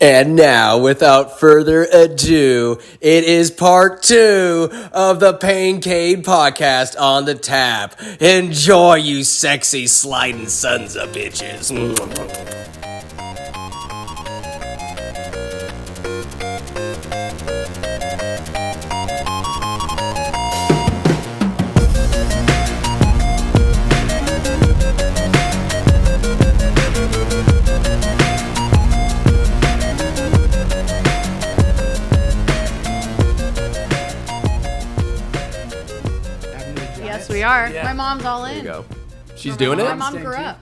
And now, without further ado, it is part 2 of the Paincade podcast on the tap. Enjoy, you sexy sliding sons of bitches. Yes, we are. Yeah. My mom's all in. There you go. She's doing it? My mom grew up.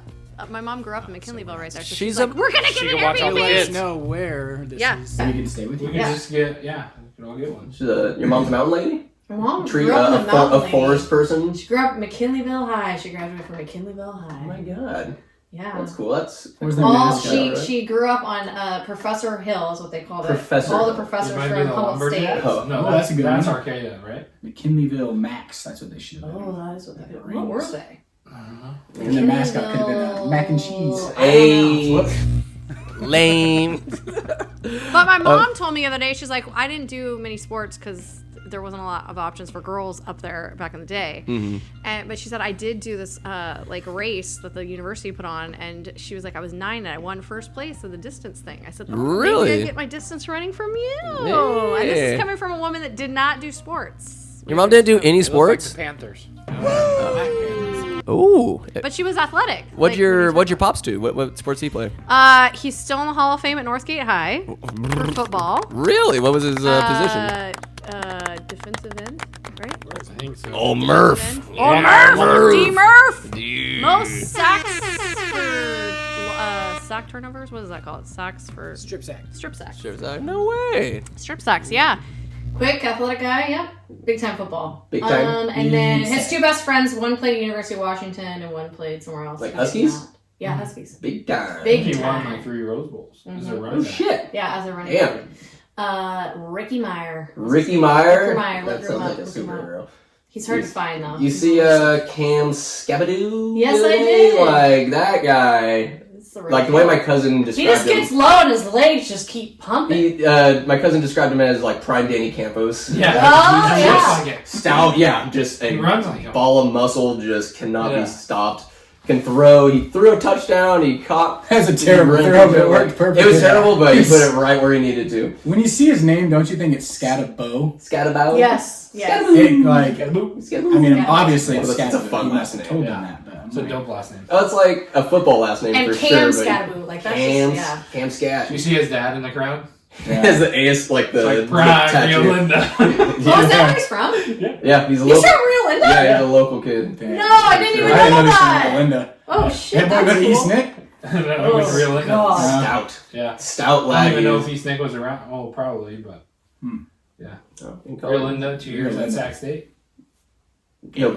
My mom grew up in McKinleyville right there. So She's she's like, we're gonna get an Airbnb. Let us know where this is. We can stay with you. We can just get, we can all get one. She's your mom's a mountain lady? My mom Tree, grew up in the mountain a forest person? She grew up in McKinleyville High. She graduated from McKinleyville High. Oh my god. Yeah. That's cool. That's Where's the all mascot, she right? she grew up on Professor Hill is what they called it. Professor All the Hill. professors It might be from the Humboldt State. Lumberjacks. Oh. No, that's a good That's one. Arcata, right? McKinleyville Max. That's what they should have been. Oh, that is what they What were they? I don't know. And the mascot could have been mac and cheese. Hey. Lame. But my mom told me the other day, she's like, I didn't do many sports because there wasn't a lot of options for girls up there back in the day. Mm-hmm. But she said, I did do this like race that the university put on. And she was like, I was 9 and I won first place in the distance thing. I said, Really? Maybe I get my distance running from you. And this Yeah. is coming from a woman that did not do sports. Your mom didn't do any It looked like sports? the Panthers. Ooh. But she was athletic. What'd Like, your pops do? What sports did he play? He's still in the Hall of Fame at Northgate High for football. Really? What was his position? Defensive end, right? I think so. Oh, Murph. Oh, Yeah, Murph! D. Murph! Dude. Most sacks for sack turnovers? What is that called? Sacks for... Strip sack. Strip sacks. Sure, no way. Strip sacks, yeah. Quick, athletic guy, yep. Big time football. Big time? And then his two best friends, one played at University of Washington and one played somewhere else. Like He didn't Huskies? count. Yeah, Huskies. Big time. Big He won time. like 3 Rose Bowls. As a Mhm. running Oh, back. shit. Yeah, as a running Damn. back. Ricky Meyer. Ricky Meyer? Ricky Meyer, That look sounds him up, like a look him up. superhero. He's hard to find though. You He's see really- Cam Scabadoo? Yes, the I other day? did. Like, that guy. It's the real Like, the way deal. my cousin He described just him. gets low and his legs just keep pumping. My cousin described him as, like, prime Danny Campos. Yeah. Oh, he yeah. looks like it. Stout, yeah, just He a runs like him. ball of muscle, just cannot Yeah. be stopped. Can throw. He threw a touchdown. He caught. That's a he terrible ran throw, through but it worked It perfectly. was terrible, but he It's- put it right where he needed to. When you see his name, don't you think it's Scatabo? Scatabout? Yes, yes. It, like, Scatabout. I mean, Yeah. obviously it's Well, that's a Scatabo. fun You last must have name. told Yeah. him that, but I'm It's a like, dope last name. Oh, it's like a football last name And for Cam sure. Scattaboo, like that's Cam, just, yeah. Cam Scat. Do you see his dad in the crowd? Has the ace like the, Like Prime, tattoo. Linda. Oh, is that where he's from? Yeah, he's a He's local. from Rio Linda? Yeah, he's a local kid. damn. No, I didn't even I didn't know know that. this Linda. Oh shit, Hey, boy, go that's to cool. East Nick? I don't know which real Linda. God. Stout. Yeah. Stout I lad. don't even know he if is. East Nick was around. Oh, probably, but Oh, in Real college. Linda, 2 years at Sac State. No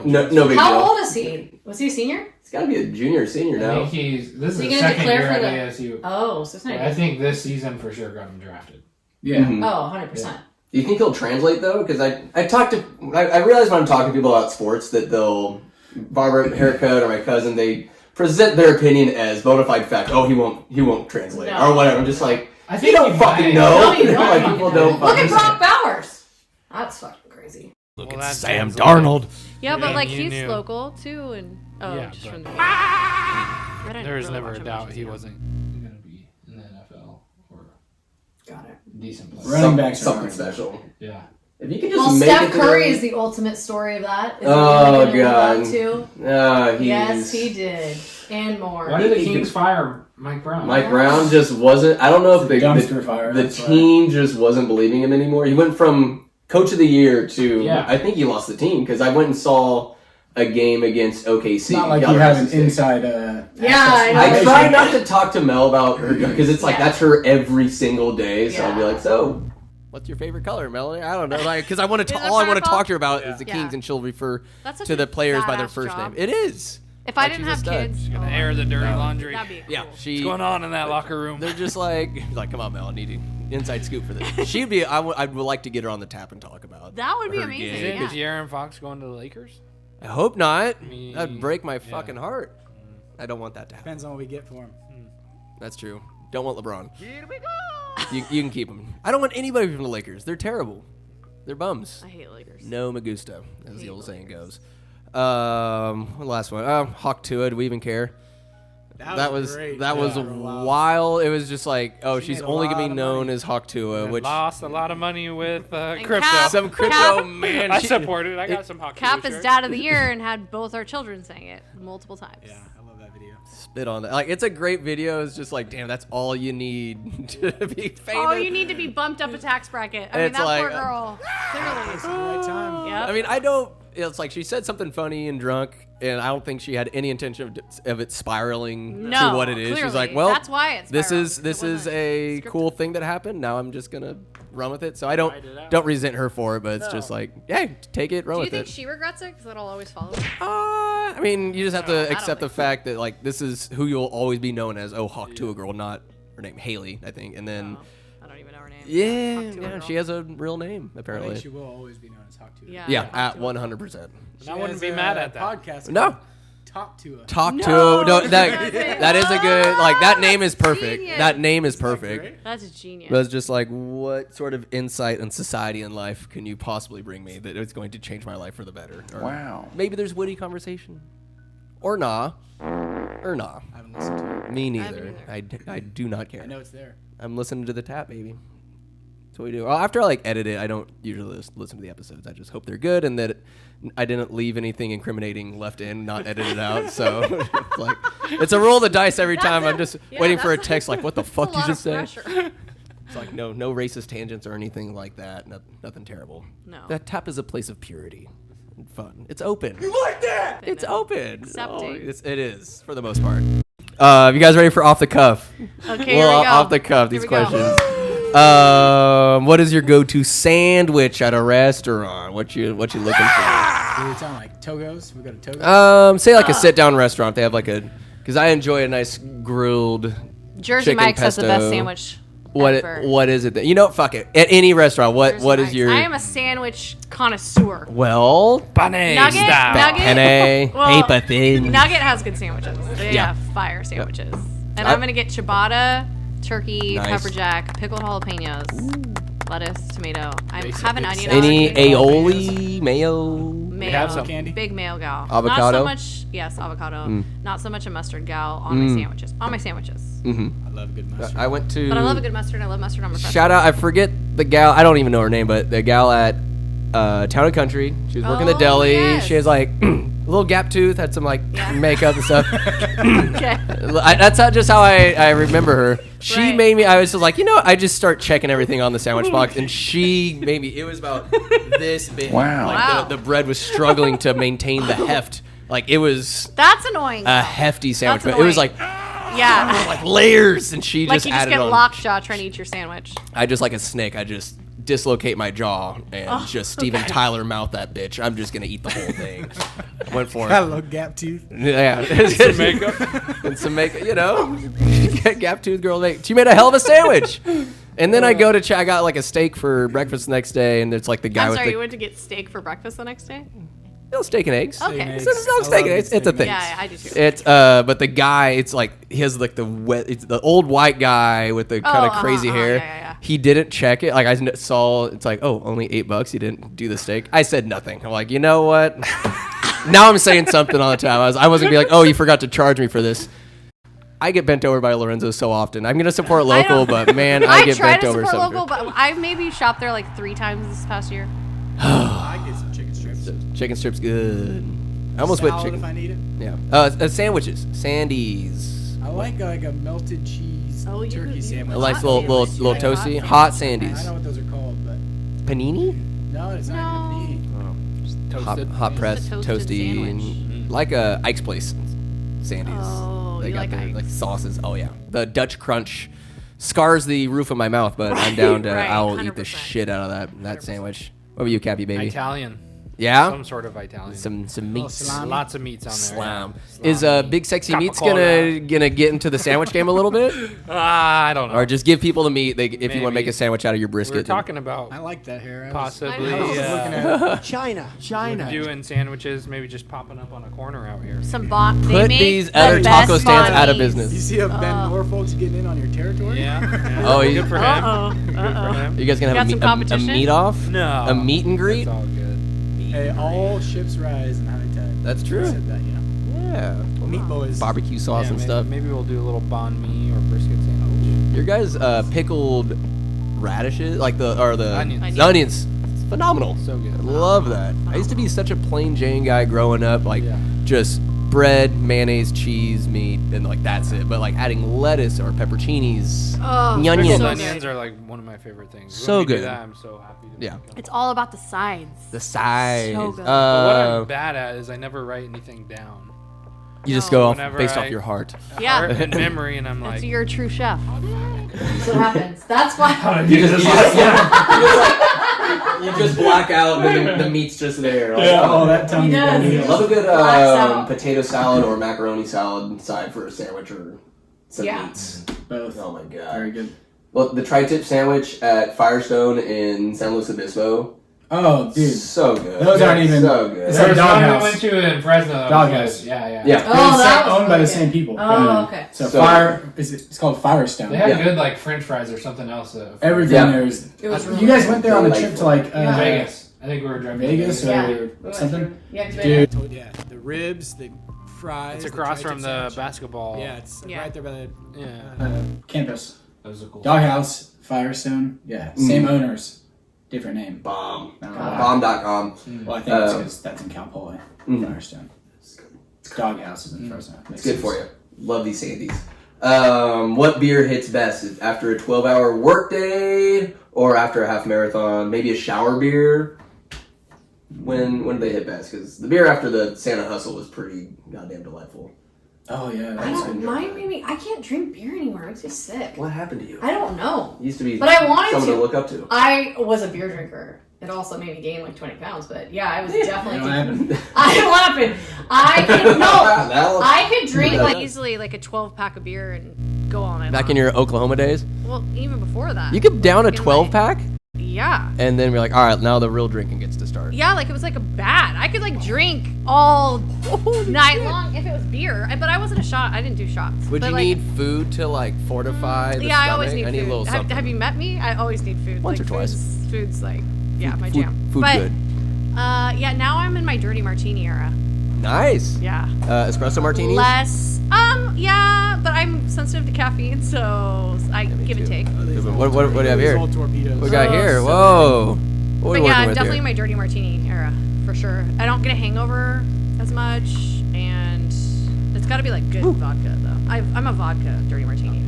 big How deal. old is he? Was he a senior? He's got to be a junior or senior I now. think this is he the gonna second declare year for at the- ASU. Oh, so it's not. I think this season for sure got him drafted. Yeah. Mhm. Oh, 100%. Do you think he'll translate though? Because I realize when I'm talking to people about sports that they'll barber haircut or my cousin they present their opinion as bona fide fact. Oh, he won't translate No. or whatever. I'm just like I you don't fucking might. know. No, you don't Like fucking people know. don't. Look fucking at Brock Bowers. That's fucking crazy. Look Well, at that Sam sounds Darnold. Yeah, but Yeah, like you he's knew. local too, and Yeah, just but- from the. I didn't There was really never watch a him doubt much, he you know. wasn't going to be in the NFL or Got it. a decent player. Running backs are something hard. special. Yeah. If you could just Well, make Steph it to Curry the- is the ultimate story of that. Is Oh, he really gonna live God. up to? He's, Yes, he did, and more. Why did the He Kings could- fire Mike Brown? Mike Brown just wasn't. I don't know if Dumpster fire. the that's why. team just wasn't believing him anymore. He went from coach of the year to Yeah. I think he lost the team because I went and saw a game against OKC. It's not like God you have an rest his name. inside. Yeah, I know. I try not to talk to Mel about her because it's like Yeah. that's her every single day. So I'll be Yeah. like, so what's your favorite color, Melanie? I don't know, like because I want to. Is it All I want to purple? talk to her about is the Yeah. Kings, and she'll refer That's such to a the players by their badass first job. name. It is. If I Like, didn't she's a have stud. kids, She's gonna air the dirty laundry. that'd be cool. Yeah, she. What's going on in that locker room? They're just like, come on, Mel, I need an inside scoop for this. She'd be. I would like to get her on the tap and talk about. That would be her amazing. game. Is Yeah. De'Aaron Fox going to the Lakers? I hope not. Me- That'd break my yeah. fucking heart. I don't want that to happen. Depends on what we get for him. That's true. Don't want LeBron. Here we go. You can keep them. I don't want anybody from the Lakers. They're terrible. They're bums. I hate Lakers. No me gusta, as the old saying goes. Last one. Hawk Tua. Do we even care? That was great. wild. It was just like, she's made a only gonna lot be of known money. as Hawk Tua, which Lost a lot of money with crypto. Cap- some crypto man. I support it. I got some hockey Cap is shirts. dad of the year and had both our children saying it multiple times. Yeah, I love that video. Spit on that. Like, it's a great video. It's just like, damn, that's all you need to be famous. Oh, you need to be bumped up a tax bracket. I mean, It's that like, poor girl. Clearly. It's the right time. Yep. I mean, I don't. It's like she said something funny and drunk, and I don't think she had any intention of it spiraling No, to what it is. She's clearly. like, well, That's why it's this spiraled, is because this it is wasn't a scripted. cool thing that happened. Now I'm just gonna run with it. So I Ride it out. don't resent her for it, but it's just like, hey, take it, run Do you with think it. she regrets it? Because it'll always follow her. I mean, you just have to accept the think so. fact that like this is who you'll always be known as. Oh, Hawk Tua girl, not her name Haley, I think, and then. I don't even know her name. Yeah, Hawk Tua yeah, girl. she has a real name I apparently. think she will always be known as Hawk Tua. Yeah. Yeah, Hawk at Tua. 100%. I wouldn't be mad at that. Podcast. No. called Talk to Us. Talk No, to no, that's that is a good like that name is perfect. Genius. That name is Isn't that perfect. great? That's genius. But it's just like, what sort of insight on society and life can you possibly bring me that it's going to change my life for the better? Or Wow. maybe there's witty conversation, or nah, or nah. I haven't listened to it. Me haven't neither. I do not care. I know it's there. I'm listening to the tap, baby. That's what we do. Well, after I like edit it, I don't usually listen to the episodes. I just hope they're good and that I didn't leave anything incriminating left in, not edited out. So it's like it's a roll of the dice every time. I'm just waiting for a that's text like, "What the That's a fuck you lot just of said?" pressure. It's like no racist tangents or anything like that. Nothing terrible. No. That tap is a place of purity and fun. It's open. It's know. open. Accepting. It is for the most part. You guys ready for off the cuff? Okay, here we go. Off the cuff. Here These we go. questions. What is your go-to sandwich at a restaurant? What you looking for? Do we sound like Togo's? We got a Togo. Say like a sit-down restaurant. They have like because I enjoy a nice grilled. Jersey chicken Mike's has the best pesto. sandwich What ever. what is it? That, fuck it. At any restaurant, Jersey what is Mike's. your? I am a sandwich connoisseur. Well, Bunny Nugget, style. nugget. penne, Well, paper thin. Nugget has good sandwiches. They Yeah. have fire sandwiches. And I- I'm gonna get ciabatta, turkey, Nice. pepper jack, pickled jalapenos, lettuce, tomato. I have an onion Any allergy. aioli, mayo, Mayo. have some. Candy? Big mayo gal. Not Avocado? so much. Yes, avocado. Not so much a mustard gal on my sandwiches. On my sandwiches. I love good mustard. I went to. But I love a good mustard. I love mustard on my french Shout out! I forget the gal. I don't even know her name, but the gal at Town and Country. She was working the Oh, deli. yes. She has like a little gap tooth. Had some like makeup and stuff. Okay. That's just how I remember her. She Right. made me. I was just like, I just start checking everything on the sandwich box, and she made me. It was about this big. Wow. Like Wow. The bread was struggling to maintain the heft. Like it was That's annoying. a hefty sandwich, That's but it was annoying. like yeah. layers, and she Like just you just added get on. lockjaw trying to eat your sandwich. I just like a snake. I just dislocate my jaw and just Steven Tyler mouth that bitch. I'm just gonna eat the whole thing. Went for Got a it. little gap tooth. Yeah, Some makeup. and some makeup. Gap tooth girl. She made a hell of a sandwich. And then I go to I got like a steak for breakfast the next day, and it's like the guy I'm with sorry, the you went to get steak for breakfast the next day? steak and eggs. Okay. eggs. It's not I steak and love eggs. steak It's a and thing. Yeah, I do too. It's but the guy, it's like he has like it's the old white guy with the kind of crazy hair. yeah. He didn't check it. Like I saw, it's like, oh, only $8. He didn't do the steak. I said nothing. I'm like, you know what? Now I'm saying something all the time. I wasn't gonna be like, oh, you forgot to charge me for this. I get bent over by Lorenzo so often. I'm gonna support local, but man, I get try bent to over support something. local, but I maybe shopped there like 3 times this past year. I get some chicken strips. Chicken strips, good. I almost went Salad chicken. if I need it. Yeah. Sandwiches, Sandy's. I like a melted cheese Oh, you turkey could- sandwich. A nice Hot little sandwich. toasty, Hot hot I Sandy's. know what those are called, but Panini. no, it's not No. even meat. Hot, Toasted. hot press, a toasted toasty, sandwich. and like a Ike's Place, Sandy's. Oh, they you got like the Ike's. like sauces. Oh yeah, the Dutch crunch scars the roof of my mouth, but I'm down to. right, I'll eat the 100%. shit out of that sandwich. What about you, Cappy baby? Italian. Yeah? Some sort of Italian. Some meats. salami. Lots of meats on there. Slam. Yeah. Is Big Sexy Meats Capicola. gonna get into the sandwich game a little bit? I don't know. Or just give people the meat if you want to Maybe. make a sandwich out of your We're brisket? talking about I like that hair. possibly I was looking at China. doing sandwiches, maybe just popping up on a corner out here. Some bot. They Put make these the other best taco stands out of banh business. You see how Ben Norfolk's getting in on your territory? Yeah. Oh, good you- for him. Uh-oh. Good for him. You guys gonna have Got some a competition? meet off? No. A meet and greet? It's all good. Hey, all ships rise in high tide. That's I true. said that, Yeah. Meat boys. Barbecue sauce Yeah, and maybe, stuff. Maybe we'll do a little banh mi or brisket sandwich. Your guys' pickled radishes, like the Onions. onions. It's phenomenal. So good. I love that. I used to be such a plain Jane guy growing up, like Yeah. just bread, mayonnaise, cheese, meat, and like that's it. But like adding lettuce or pepperoncinis, Oh, onions. Pickled so onions good. are like one of my favorite things. So When we do good. that, I'm so happy. To Yeah. make 'em. It's all about the sides. The size. So good. But what I'm bad at is I never write anything down. You just go off Whenever based I- off your heart. Yeah. Or in memory, and I'm That's like, you're a true chef. That's what happens. That's why. You just black out, and the meat's just there. Oh, that tongue. He does. Love a good Blacks out. potato salad or macaroni salad side for a sandwich or some Yeah. meats. Both. Oh my god. Very good. Well, the tri-tip sandwich at Firestone in San Luis Obispo, Oh, dude. so good. Those aren't even- so good. It's there like was one we Doghouse. went to in Fresno. that was Doghouse. good. Yeah. Yeah. Oh, They're that was owned by really the same good. people. Oh, okay. So, So it's called Firestone. They had Yeah. good like French fries or something else. Everything Yeah. there is. It was You really guys good. went there on the trip to like Vegas. I think we were driving to Vegas or Yeah. We went something. through- Yeah, 'cause we Dude. had- Yeah, the ribs, the fries. It's the across tri-tip from the sandwich. basketball. Yeah, it's Yeah. right there by the. Yeah. Campus. That was a cool. Doghouse, Firestone. Yeah, same owners, different name. Bomb. I don't know why. Bomb.com. Well, I think it's Um, because that's in Cal Poly. Mm. Firestone. Doghouse is in Fresno. It's good for you. Love these Sandies. What beer hits best? After a 12-hour workday or after a half marathon? Maybe a shower beer? When do they hit best? Because the beer after the Santa Hustle was pretty goddamn delightful. Oh yeah. I That's don't good. mind maybe. I can't drink beer anymore. It makes me sick. What happened to you? I don't know. You used to be But I wanted someone to to. look up to. I was a beer drinker. It also made me gain like 20 pounds. But yeah, I was definitely. What happened? I don't happen. I could no. That'll- I could drink Yeah. like Easily like a 12-pack of beer and go on it. Back in your Oklahoma days, Well, even before that. you could down a In my- 12-pack Yeah. and then be like, all right, now the real drinking gets to start. Yeah, like it was like a bat. I could like drink all night long if it was beer. But I wasn't a shot. I didn't do shots. Would But, you like, need food to like fortify the Yeah, I stomach? always need I need food. a little Have, something. have you met me? I always need food. Once like, or twice. Food's like, yeah, my food, jam. Food but, good. Yeah, now I'm in my dirty martini era. Nice. Yeah. Espresso martinis? Less, yeah, but I'm sensitive to caffeine, so I give and take. What do you have here? All torpedoes. What we got Oh, here? so Whoa. What are we But working yeah, I'm with definitely here? in my dirty martini era, for sure. I don't get a hangover as much, and it's got to be like good vodka, though. I'm a vodka dirty martini.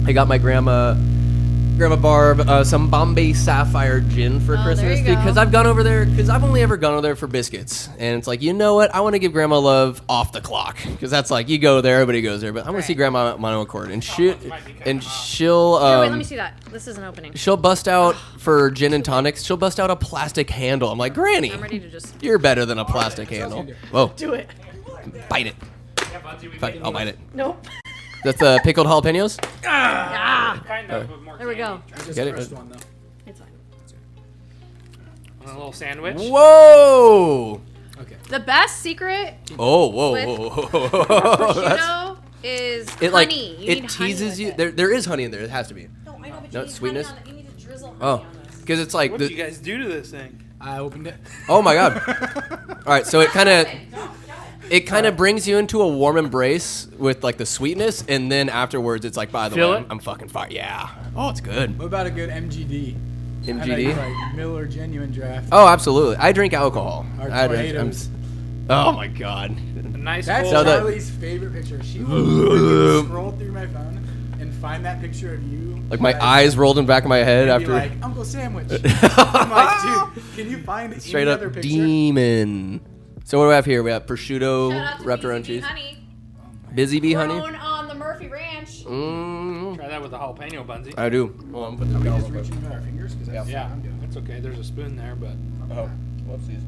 I got my Grandma Barb some Bombay Sapphire gin for Oh, there Christmas you go. because I've gone over there because I've only ever gone over there for biscuits, and it's like, you know what, I want to give Grandma love off the clock because that's like, you go there, everybody goes there, but I want to see Grandma on my own accord, and she'll Here, wait, let me see that. This is an opening. she'll bust out for gin and tonics. She'll bust out a plastic handle. I'm like, Granny, I'm ready to just you're better than a plastic handle. Whoa, do it. bite it. Fine, I'll bite it. Nope. That's pickled jalapenos. Ah, Kind of, but more there we go. Just Get the it? first one though. It's fine. On a little sandwich. Whoa! The best secret Oh, whoa, With whoa, whoa, whoa. That's- prosciutto is It like honey. You it need honey teases with you. it. There is honey in there. It has to be. No, I know, but No, you need sweetness? honey on it. You need to drizzle honey Oh, on this. because it's like What did you guys do to this thing? I opened it. Oh my god! All right, so it kind of brings you into a warm embrace with like the sweetness, and then afterwards it's like, by the Feel way, it? I'm fucking fire. Yeah. Oh, it's good. What about a good MGD? MGD? I like Miller Genuine Draft. Oh, absolutely. I drink alcohol. Our I drink. tornadoes. Oh my god. A nice That's full. So the- Charlie's favorite picture. She will freaking scroll through my phone and find that picture of you. Like my eyes rolled in the back of my head and be after. like, Uncle Sandwich. I'm like, dude, can you find Straight any up other picture? demon. So what do we have here? We have prosciutto Shout out to wrapped around BCB cheese. Honey. Busy bee honey. Grown on the Murphy Ranch. Try that with a jalapeno bunsy. I do. Well, I'm putting Are we it just down. reaching with our fingers? Because that's Yeah, what I'm doing. it's okay. There's a spoon there, but Oh. Whoopsies.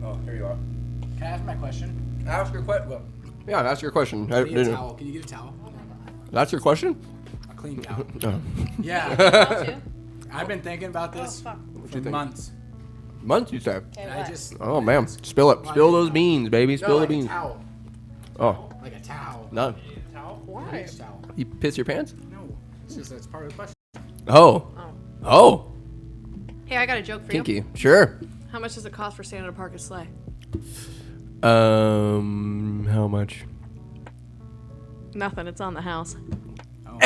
Oh, here you are. Can I ask my question? Ask your question. Well, yeah, ask your question. Can you get a towel? Can you get a towel? That's your question? A clean towel. Oh. Yeah. I've been thinking about this you for think? months. Months, you said. Okay, And I what? just Oh, man. Spill it. Spill those beans, baby. Spill like the beans. a towel. Oh, Like a towel. no. Why? Beach towel. You piss your pants? No. It's just that's part of the question. Oh. Oh. Hey, I got a joke for you. Kinky. Sure. How much does it cost for staying at a park and sleigh? How much? Nothing. It's on the house. Oh.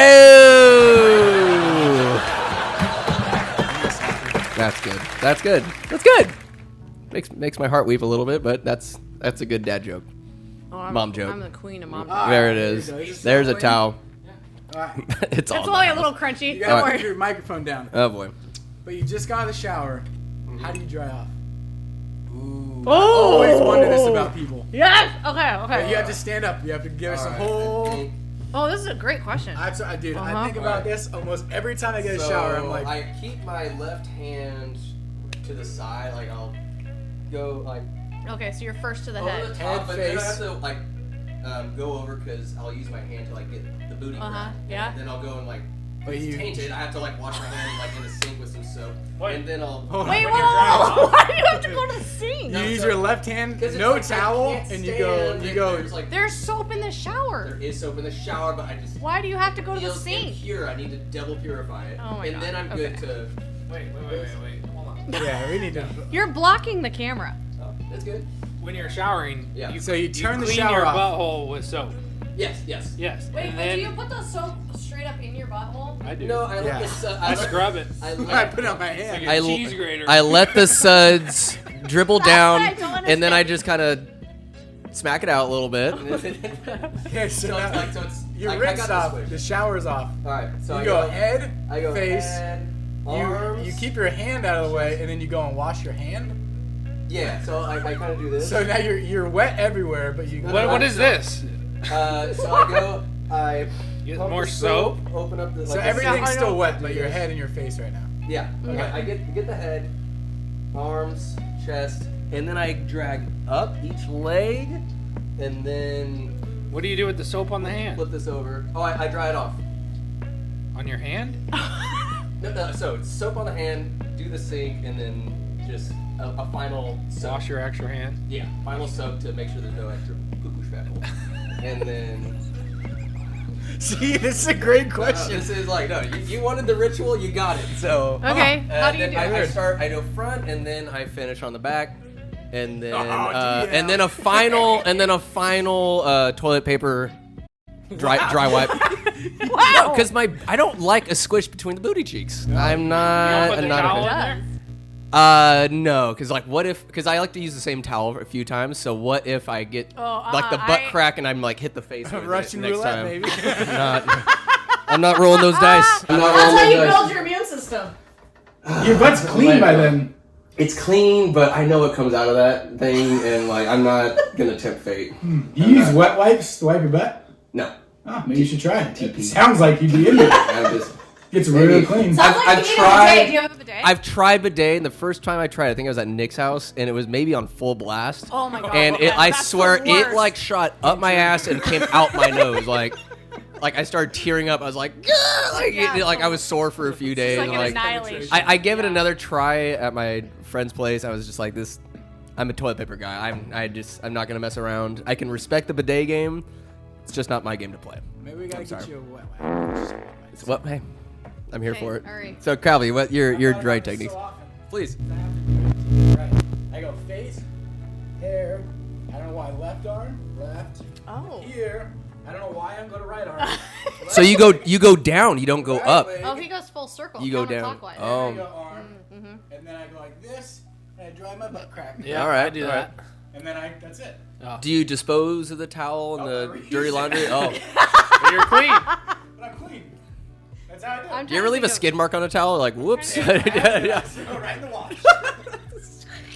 That's good. That's good. That's good. Makes my heart weep a little bit, but that's a good dad joke. Oh, I'm, Mom joke. I'm the queen of mom. There it is. there you go. There's a towel. All right. It's all. It's only a little crunchy. You Don't gotta worry. put your microphone down. Oh boy. But you just got out of the shower. How do you dry off? Ooh. Oh! Always wonder this about people. Yes. Okay. Okay. But you have to stand up. You have to give us a Alright, whole. I think- Oh, this is a great question. Dude, I Uh-huh. think about this almost every time I get a shower. I'm like, I keep my left hand to the side, like I'll go like Okay, so you're first to the over head. the top, Head, but then I face. have to like go over because I'll use my hand to like get the booty crack. Yeah. And then I'll go and like but it's you. tainted. I have to like wash my hand like in the sink with some soap, Wait. and then I'll. Hold on. Wait, When whoa, you're drying whoa, whoa. off. Why do you have to go to the sink? You No, use so- your left hand, 'Cause it's no like, I towel, can't and you go. stand, You and go. There's like There's soap in the shower. there is soap in the shower, but I just. Why do you have to go to the feels sink? impure. I need to double purify it, Oh my and God. then I'm good Okay. to. Wait. Hold on. Yeah, we need to. You're blocking the camera. Oh, that's good. When you're showering, Yeah. So you turn the clean shower your off. butthole with soap. Yes. Yes. Yes. Wait, and but then do you put the soap straight up in your butthole? I do. No, I Yeah. let the I scrub it. I I let, put it on my Like hand. a cheese grater. I let the suds dribble That's down, what I don't and then I understand. just kind of smack it out a little bit. Okay, so So it's now like, so it's your I rinsed got off. this The switch. shower's off. All right, so You I go head, I go face. head, arms. You keep your hand out of the way, and then you go and wash your hand. Yeah, so I kind of do this. So now you're wet everywhere, but you. What is this? So I Get pump more the soap? Open up the. So like, everything's I still don't- wet, but your head and your face right now. Yeah. Okay. I get the head, arms, chest, and then I drag up each leg, and then What do you do with the soap on the hand? flip this over. Oh, I dry it off. On your hand? No, so it's soap on the hand, do the sink, and then just a final soap. Wash your actual hand. Yeah, final soap to make sure there's no extra poo-poo spackle. And then... See, this is a great question. this is like, no, you wanted the ritual, you got it. So... Okay, how do you then do I it? I go front, and then I finish on the back. And then, yeah. and then a final, toilet paper dry wipe. Wow. Because I don't like a squish between the booty cheeks. I'm You don't not. put I'm the not towel a in fan. there? No, because like, what if? Because I like to use the same towel a few times. So what if I get like the butt crack and I'm like hit the face with Russian it next roulette, time? baby. I'm not rolling those dice. I'm not That's rolling how you those build dice. your immune system. Your butt's clean by then. It's clean, but I know what comes out of that thing, and like I'm not gonna tempt fate. You use wet wipes to wipe your butt? No, Oh, maybe you should try it. TP. It sounds like you'd be into it. I'm just. Gets really clean. Sounds like I've you need tried- a bidet. Do you have a bidet? I've tried bidet, and the first time I tried, I think I was at Nick's house, and it was maybe on full blast. Oh my god. And I That's swear, the it worst. like shot up my ass and came out my nose. Like I started tearing up. I was like, "Gah!" like I was sore for a few days. It's like and, an annihilation. I gave it another try at my friend's place. I was just like, this. I'm a toilet paper guy. I'm not gonna mess around. I can respect the bidet game. It's just not my game to play. Maybe we gotta get sorry. you a wet wipe. It's what? Hey, I'm here Okay, for it. all right. So, Calvi, what your I thought dry about this techniques? so often. Please. Right. I go face, hair. I don't know why. Left arm, left. Oh. Here. I don't know why I'm going to right arm. So you go down. You don't go Right up. leg, Oh, he goes full circle. You go down. counterclockwise. Oh. then I go arm, and then I go like this, and I dry my butt crack. Yeah, All right, I do all that. And then that's it. Do you dispose of the towel and Oh, the I dirty reuse laundry? it. Oh. But you're clean. But I'm clean. That's how I do it. I'm Do you ever leave a skid mark on a towel? Like, whoops. Go right in the wash.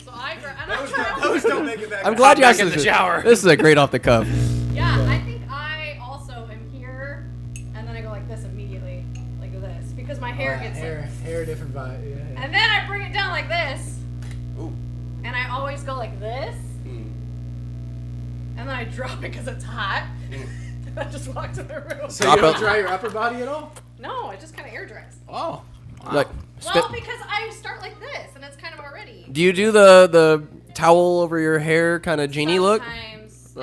So I don't try. Those don't make it back. I'm glad you back asked in this. the shower. This is a great off the cuff. Yeah, I think I also am here, and then I go like this immediately, like this, because my hair gets like, hair different vibe. Yeah. and then I bring it down like this, always go like this, and then I drop it because it's hot. And I just walk to the room. So you don't dry your upper body at all? No, it just kind of air dries. Oh. Like, Well, because I start like this, and it's kind of already. do you do the towel over your hair kind of genie look? Sometimes,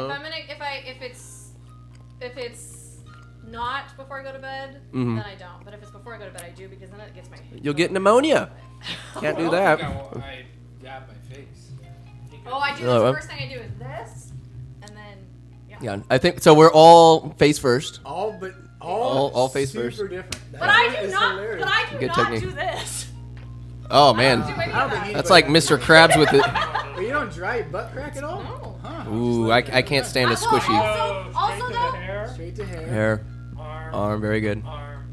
if it's not before I go to bed, then I don't. But if it's before I go to bed, I do because then it gets my. You'll get pneumonia. Can't do that. I dab my face. Oh, I do. Oh, The first thing I do is this, and then Yeah, I think so. We're all face first. All face super first. different. But I do not. Good Not technique. do this. Oh man, I don't think that's like Mr. Krabs with it. But you don't dry your butt crack at all? No. Huh. Ooh, I can't stand a squishy Also though. Hair, Straight to hair. hair. Arm, very good. arm,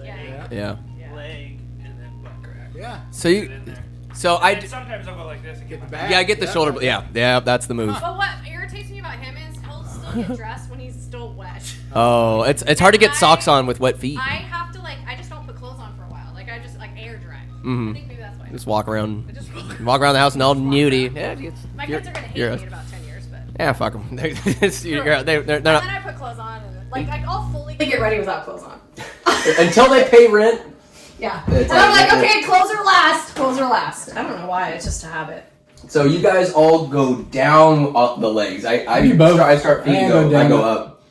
Yeah. Yeah. leg, and then butt crack. Yeah. So you, In there. so I, And sometimes I'll go like this and get my back. yeah, I get the shoulder. Yeah, that's the move. But what irritates me about him is he'll still get dressed when he's still wet. Oh, it's hard to get socks on with wet feet. I have to I just don't put clothes on for a while. Like I just air dry. Mhm. I think maybe that's why. Just walk around, I just walk around the house and all nudie. Yeah, My kids are gonna hate me in about 10 years, but. Yeah, fuck them. They're And not then I put clothes on and I'll fully get ready without clothes on. until they pay rent. Yeah. It's And I'm like- like, okay, clothes are last. Clothes are last. I don't know why. It's just a habit. So you guys all go down up the legs. I You both. start feet I go. go I down. go up.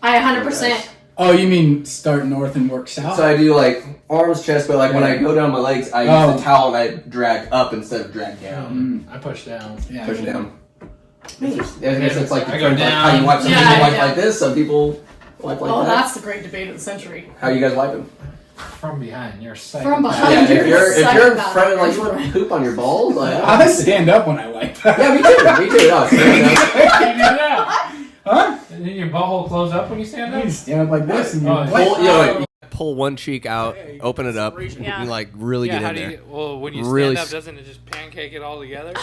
I 100%. Oh, you mean start north and work south? So I do like arms, chest, but like when I go down my legs, I use the towel and I drag up instead of drag down. I push down. Yeah. Push it down. It's like I go like down. how you wipe. Some Yeah, people wipe yeah. like this. Some people wipe like that. That's the great debate of the century. How you guys wiping? From behind. You're psycho. From behind. Yeah, if you're in psychopath. front of like you want to poop on your balls, like I stand up when I wipe. yeah, me too. No, stand up. You do that. Huh? And then your butthole close up when you stand You up? stand up like this and you Oh, wipe. Pull, you pull one cheek out, open it up, Yeah. and like really Yeah, get how in do there. you, well, when you Really stand up, doesn't it just pancake it all together?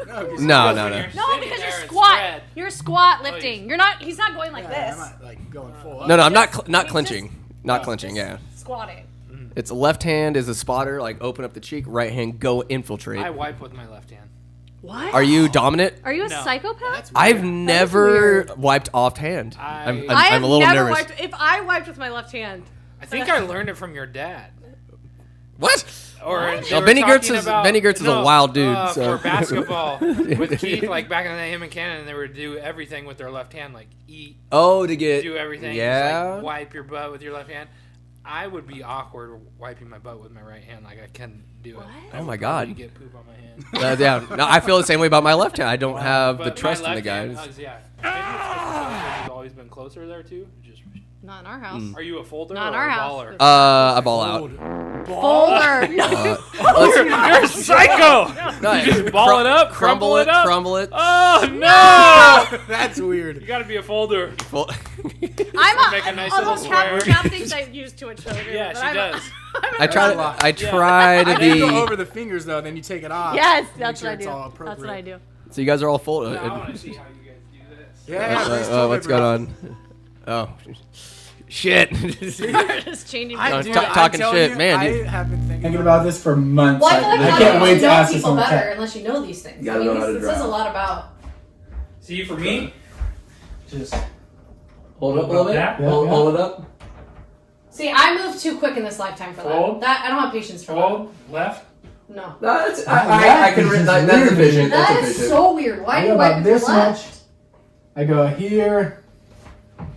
No. When you're No, sitting because there you're and squat. spread. You're squat lifting. You're not. He's not going like this. I'm not like going full up. No, I'm not Just- not he's clenching. just- Not clenching. Yeah. Squatting. It's left hand is a spotter, like open up the cheek. Right hand go infiltrate. I wipe with my left hand. What? Are you dominant? Are you a No. psychopath? I've never wiped offhand. I'm have a little never nervous. wiped. If I wiped with my left hand. I think I learned it from your dad. What? Or they No, were Benny talking Gertz is- about- Benny Gertz is a wild dude, so- For basketball, with Keith, like back in the day, him and Cannon, they would do everything with their left hand, like eat, Oh, to get do everything. Yeah. Just, like, wipe your butt with your left hand. I would be awkward wiping my butt with my right hand. Like I can do it. What? I Oh would my probably God. Get poop on my hand. yeah. No, I feel the same way about my left hand. I don't have But the my trust in the left hand guys. hugs, yeah. Maybe it's because you've always been closer there too. Just. Not in our house. Are you a folder Not in or our a house. baller? I ball out. Folder. You're a psycho. No, You just ball it up, crumble it up. crumble it. Oh no! That's weird. You gotta be a folder. Well, I'm Make a nice although little square. Cap thinks I use too much sugar. Yeah, but she I'm does. I try to I do go be. over the fingers though, then you take it off. Yes, Make that's sure what I it's do. all That's what I appropriate. do. So you guys are all full. I want to see how you guys do this. Yeah. What's going on? Oh, shit. Just changing. I'm Dude, talking I'm telling shit, you, man, I dude. have been Thinking about this for months. Well, I feel like I how can't you wait to know ask this people on the better cat. unless you know these things. You gotta know how to this says draw. a lot about. See, for me, Just Hold it up a little bit. Yeah, Hold it up. See, I move too quick in this lifetime for that. Fold. That I don't have patience for fold, left. that. No. No, that's, That I can is read just that. That's weird. efficient. That's That is efficient. so weird. Why I do go you wipe about with your this left? much. I go here,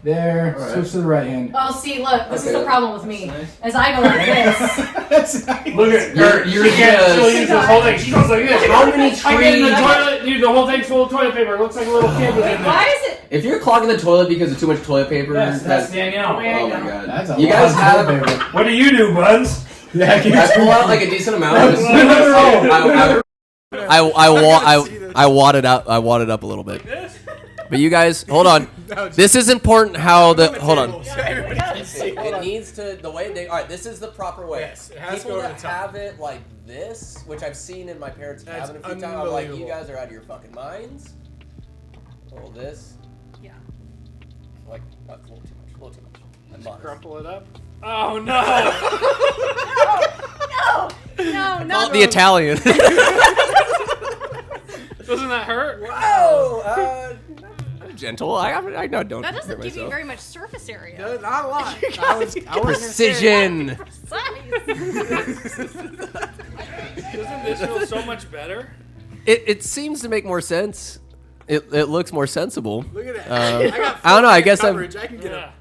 there, Alright. switch to the right hand. Oh, see, look, this is Okay. the problem with me. That's As I go like this. That's nice. Look at You're- her. you're She can't just- still use this whole thing. She goes like this. How many I get in the trees? toilet, dude. The whole thing's full of toilet paper. It looks like a little kid was in there. Why is it? If you're clogging the toilet because of too much toilet paper, Yes, that's Danielle. oh my god. That's a You lot guys of have. toilet paper. What do you do, Buns? Yeah, I pull out like a decent amount. I wad it up. I wad it up a little bit. But you guys, hold on. This is important. How the hold on. It needs to the way they. All right, this is the proper way. Yes, it has to People go over that the top. have it like this, which I've seen in my parents' That's cabin a few times. I'm like, you unbelievable. guys are out of your fucking minds. Roll this. Yeah. Like that's a little too much. A little too much. I'm modest. Crumple it up. Oh no! No, Call it the Italian. Doesn't that hurt? Oh, gentle. I don't. That doesn't hurt give you myself. very much surface area. No, not a lot. I was Precision. Doesn't this feel so much better? It seems to make more sense. It looks more sensible. Look at that. I don't know. I guess coverage. I can get a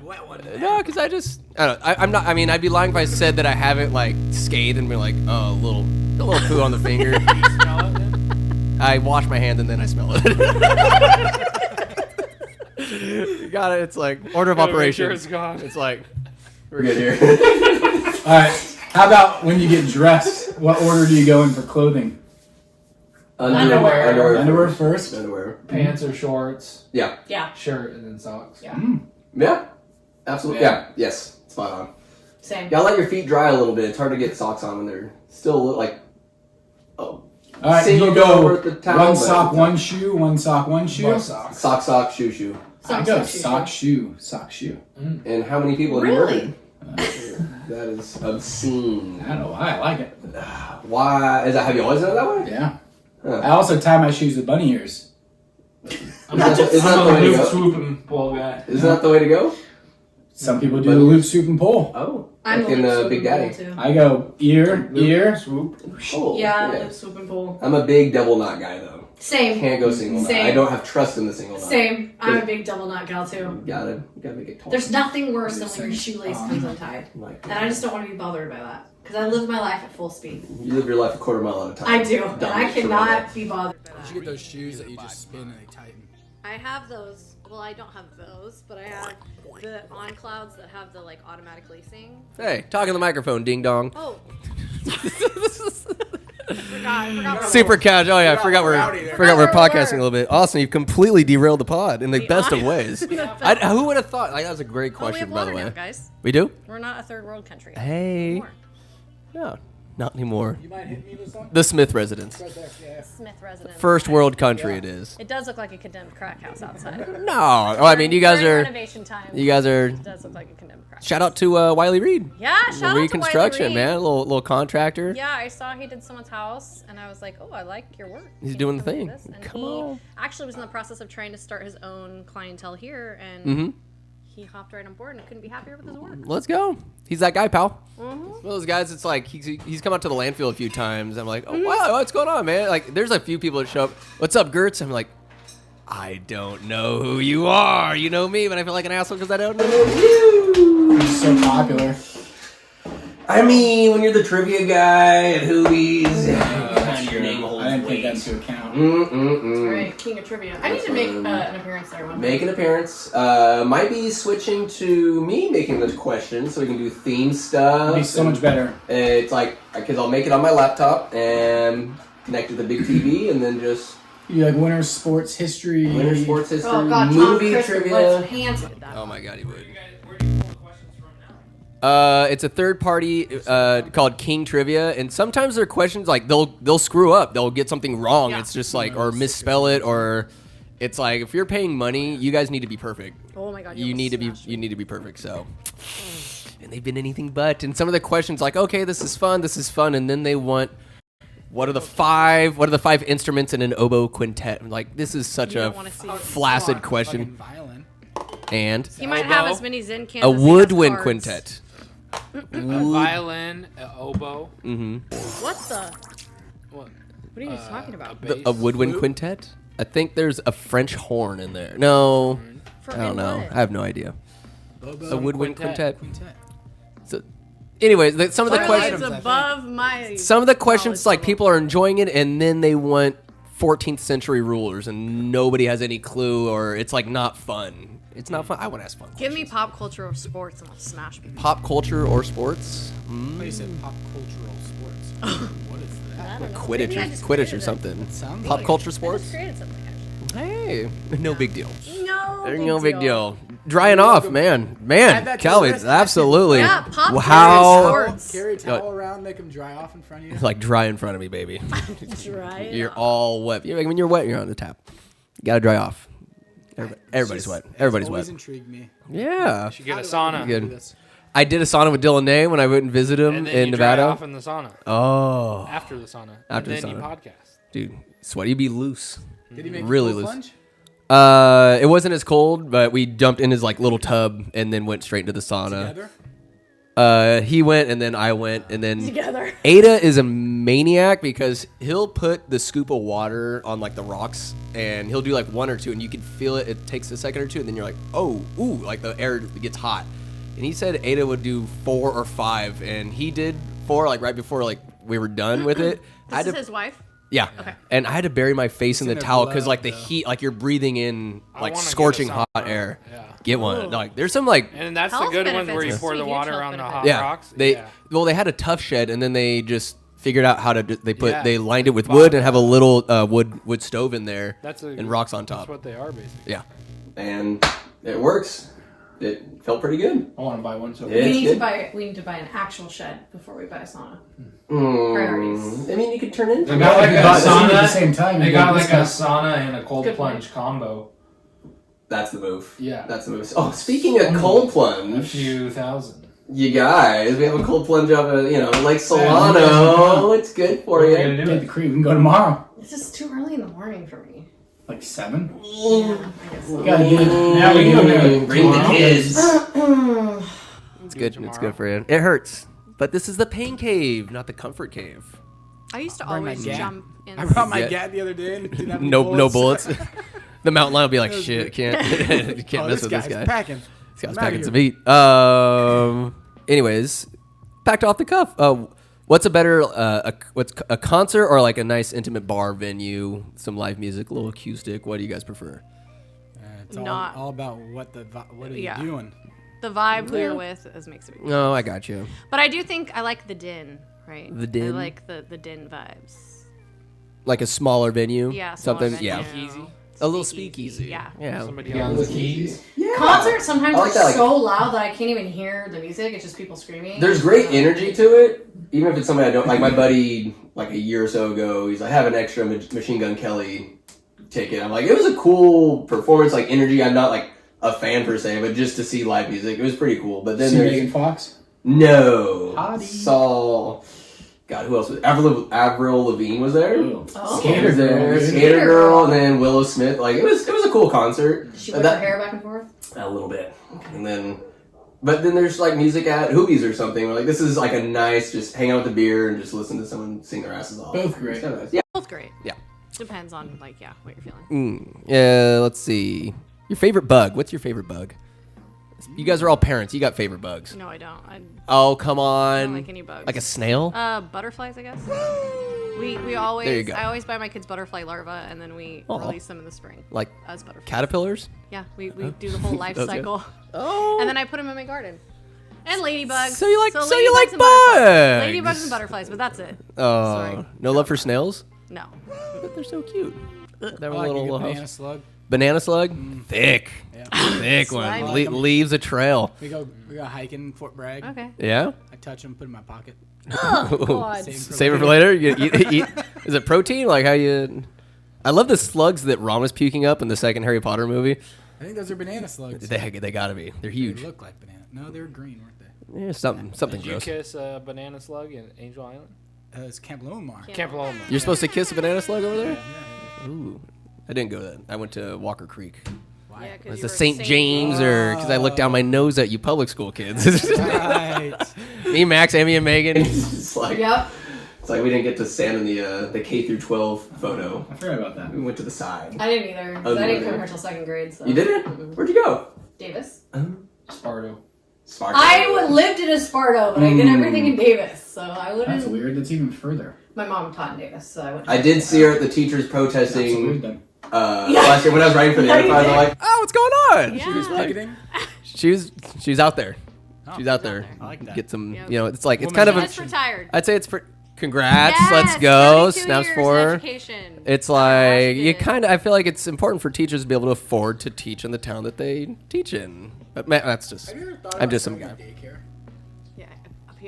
wet one. No, because I don't know. I'm not. I mean, I'd be lying if I said that I haven't like scathed and been like, oh, a little poo on the finger. You smell it then? I wash my hand and then I smell it. You got it. It's like order of Gotta make operation. sure it's gone. It's like we're good here. All right. How about when you get dressed? What order do you go in for clothing? Underwear. First. Underwear. Pants or shorts, Yeah. Yeah. shirt, and then socks. Yeah. Yeah. Absolutely. Yeah. Yeah. Yes. Spot on. Same. Gotta let your feet dry a little bit. It's hard to get socks on when they're still like. Oh. All right. Single You go go with the towel, one but- sock, one shoe. One sock, one shoe. Both socks. Sock, shoe. I go sock, shoe. And how many people have you Really? murdered? That is obscene. I don't know why I like it. Why is that? Have you always done it that way? Yeah. Huh. I also tie my shoes with bunny ears. Isn't that the way to go? swoop and pull guy. Isn't that the way to go? Some people do the loop, swoop, and pull. Oh, I'm like a in lip Big swoop and Daddy. pull, too. I go ear. swoop. Oh, Yeah, lip swoop and pull. I'm a big double knot guy though. Same. Can't go single knot. Same. I don't have trust in the single knot. Same. I'm a big double knot gal too. You gotta make it tall. There's nothing worse than when your shoelace comes untied. Like, And I just don't want to be bothered by that. Because I live my life at full speed. you live your life a quarter mile at a time. I do. And I Dominic Toretto. cannot be bothered by You that. should get those shoes that you just spin and they tighten. I have those. Well, I don't have those, but I have the on clouds that have the like automatic lacing. Hey, talk in the microphone, ding dong. Oh. I forgot. Super casual. Oh yeah, I forgot rowdy we're there. podcasting a little bit. Awesome, you've completely derailed the pod in the best of ways. Who would have thought? Like, that was a great Oh, we question, have by the water way. now, guys. We do? We're not a third world country. Hey. Anymore. No, not anymore. You mind hitting me with something? The Smith residence. Right there. Yeah. Smith residence. First world country it is. It does look like a condemned crack house outside. No. Oh, I mean, you guys During are. renovation time. You guys are. It does look like a condemned crack. Shout out to Wiley Reed. Yeah, shout out to Reconstruction, Wiley Reed. man. Little contractor. Yeah, I saw he did someone's house, and I was like, "Oh, I like your work." He's Can you doing the come do thing. this? And Come he on. actually was in the process of trying to start his own clientele here, and Mm-hmm. he hopped right on board and couldn't be happier with his work. Let's go. He's that guy, pal. Mm-hmm. One of those guys. It's like he's come out to the landfill a few times. I'm like, oh wow, what's going on, man? Like, there's a few people that show up. What's up, Gertz? I'm like, I don't know who you are. You know me, but I feel like an asshole because I don't know you. It's so popular. I mean, when you're the trivia guy at Hoobies, your name holds I didn't take that weight. into account. All right, King of Trivia. I need to make an appearance there one day. Make an appearance. Might be switching to me making the questions so we can do theme stuff. It'd be so much better. It's like, because I'll make it on my laptop and connect to the big TV and then just You do like winter sports history. winter sports history, Oh God, Tom movie Cruise trivia. was handsome. Oh my God, he would. Where do you pull the questions from now? It's a third party called King Trivia, and sometimes their questions like they'll screw up, they'll get something wrong. Yeah. It's just like or misspell it, or it's like if you're paying money, you guys need to be perfect. Oh my God, You need to be perfect. So, and they've been anything but. And some of the questions like, okay, this is fun, and then they want. What are the five instruments in an oboe quintet? I'm like, this is such You a don't wanna see it. flaccid Fucking question. violin. And He might Oboe? have as many Zen cans a as he has woodwind cards. quintet. A violin, an oboe. Mm-hmm. What the? What? What are you talking about? bass A woodwind flute? quintet? I think there's a French horn in there. No, For I don't in know. what? I have no idea. A woodwind quintet. quintet. So, anyways, some of the Clearly questions, it's above my. some of the questions, knowledge like people are enjoying it, and then they want 14th century rulers, and nobody has any clue, or it's like not fun. It's not fun. I want to ask fun. Give me questions. pop culture or sports, and I'll smash people. Pop culture or sports. Oh, you said pop cultural sports. What is that? I don't know. Quidditch, Maybe I or, just Quidditch created or it. something. Sounds Pop like culture I just sports. created something. Hey, no big deal. No. No big deal. Drying off, man. Add that to Kelly, the list. absolutely. Yeah, pop How sports. Carry a towel around, make them dry off in front of you. it's like dry in front of me, baby. Right. You're all wet. When you're wet, you're on the tap. You gotta dry off. Everybody's wet. Everybody's always wet. intrigued me. Yeah. You get a sauna. Good. I did a sauna with Dylan Nay when I went and visit him And then in you dry Nevada. off in the sauna. Oh, After the sauna. After and the then you sauna. podcast. dude, Sweaty be loose. Did he make really a full loose. plunge? It wasn't as cold, but we jumped in his like little tub and then went straight into the sauna. Together? He went and then I went and then Together. Ada is a maniac because he'll put the scoop of water on like the rocks and he'll do like one or two and you can feel it. It takes a second or two and then you're like, oh, ooh, like the air gets hot. And he said Ada would do 4 or 5 and he did 4 like right before like we were done with it. This is his wife? Yeah. Okay. And I had to bury my face in the in their towel because blood, like the though. heat, like you're breathing in I like wanna get a scorching sauna. hot air. Yeah. Get one. Like there's some like And that's the Health good ones benefits. where you There's pour the huge water health on the benefits. hot yeah. rocks. They had a tough shed and then they just figured out how to they lined it with Wow. wood and have a little wood stove in there and rocks on That's top. what they are, basically. Yeah. And it works. It felt pretty good. I want to buy one. So Yeah. We It's need good. to buy. We need to buy an actual shed before we buy a sauna. Mm, Priorities. I mean, you could turn into They got like it. a But sauna it's- at the same time. They You got get like a discount. sauna and a cold Good plunge combo. That's the move. Yeah. That's the move. Oh, speaking of cold A plunge, few thousand. you guys, we have a cold plunge up at, Lake Yeah, Solano. It's good for We're you. gonna do Get it. the cream. We can go tomorrow. It's just too early in the morning for me. Like 7. Yeah, I guess so. Gotta get it. Now we can do it. Bring the tomorrow. kids. Mm. It's good. It's good for you. It hurts, but this is the pain cave, not the comfort cave. I used to Bring my always gat. jump in. I brought my Yeah. gat the other day and didn't have any No bullets. The mountain lion will be like, That was shit, good. can't Oh, mess with this guy's guy. packing. This guy's I'm outta packing some here. heat. Anyways, packed off the cuff. What's a better, what's a concert or like a nice intimate bar venue, some live music, a little acoustic? What do you guys prefer? It's Not- all about what are you Yeah. doing? The vibe who you're with makes a big difference. No, I got you. But I do think I like the din, right? The din? I like the din vibes. Like a smaller venue. Yeah, smaller something. venue. Yeah, Speakeasy. a little speakeasy. Yeah. yeah. Somebody Be on else. the keys. Concerts sometimes I like are that, like- so loud that I can't even hear the music. It's just people screaming. There's great energy to it, even if it's somebody I don't like. My buddy, like a year or so ago, he's like, I have an extra Machine Gun Kelly ticket. I'm like, it was a cool performance, like energy. I'm not like a fan per se, but just to see live music, it was pretty cool. But then See there's Megan Fox. no Hottie. saw. God, who else was Avril Lavigne was there? Oh. Skater Skater was there, Girl, dude. Skater Girl, and then Willow Smith. Like it was a cool concert. Did she But whip that- her hair back and forth? a little bit, and then. But then there's like music at Hoobies or something. Where, like this is like a nice, just hang out with the beer and just listen to someone sing their asses off. Both great. It's kinda nice. Yeah. Both great. Yeah. Depends on what you're feeling. Yeah. Let's see. Your favorite bug? What's your favorite bug? You guys are all parents. You got favorite bugs? No, I don't. I Oh, come don't on. like any bugs. Like a snail? Butterflies, I guess. We always. There you go. I always buy my kids butterfly larvae, and then we Aw. release them in the spring Like as butterflies. caterpillars? Yeah, we do the whole life That's good. cycle, Oh. and then I put them in my garden. And ladybugs. So you like ladybugs bugs? and butterflies. Ladybugs and butterflies, but that's it. Oh, Sorry. no love for snails? No. But they're so cute. They're I a like little a good house. banana slug. Banana slug? Thick. Yeah. Thick one. Slimy. Leaves a trail. We go hiking in Fort Bragg. Okay. Yeah? I touch them, put them in my pocket. God. Save it for later. You eat. Is it protein? Like how you? I love the slugs that Ron was puking up in the second Harry Potter movie. I think those are banana slugs. They gotta be. They're They huge. look like banana. No, they're green, weren't they? Yeah, something Did you gross. kiss a banana slug in Angel Island? It's Camp Lomar. Yeah. Camp Loma. You're supposed to kiss a banana slug over there? Yeah. Ooh, I didn't go to that. I went to Walker Creek. Yeah, 'cause It's you the were St. James, or because I looked down my nose at you public school kids. Right. Me, Max, Amy, and Megan. It's like Yep. it's like we didn't get to stand in the K through 12 photo. I forgot about that. We went to the side. I didn't either. 'Cause I didn't come here till second grade. So. You didn't? Where'd you go? Davis. Sparto. Spark. Lived in Esparto, but I did everything in Davis, so I wouldn't. That's weird. That's even further. My mom taught in Davis, so I went. I did see her at the teachers That's protesting weird then. last year when I was writing for the No, you Enterprise. I'm didn't. like, oh, what's going on? Yeah. Who's picketing? She was out there. Oh, She's out there. I like that. Get some, Yep. it's like it's Woman kind of She a. just retired. I'd say it's for congrats. Yes, Let's go. 32 Snaps years for in her. education. It's Not like you Washington. kind of. I feel like it's important for teachers to be able to afford to teach in the town that they teach in. But man, that's just. Have you ever thought I'm about just some starting guy. a daycare? Yeah,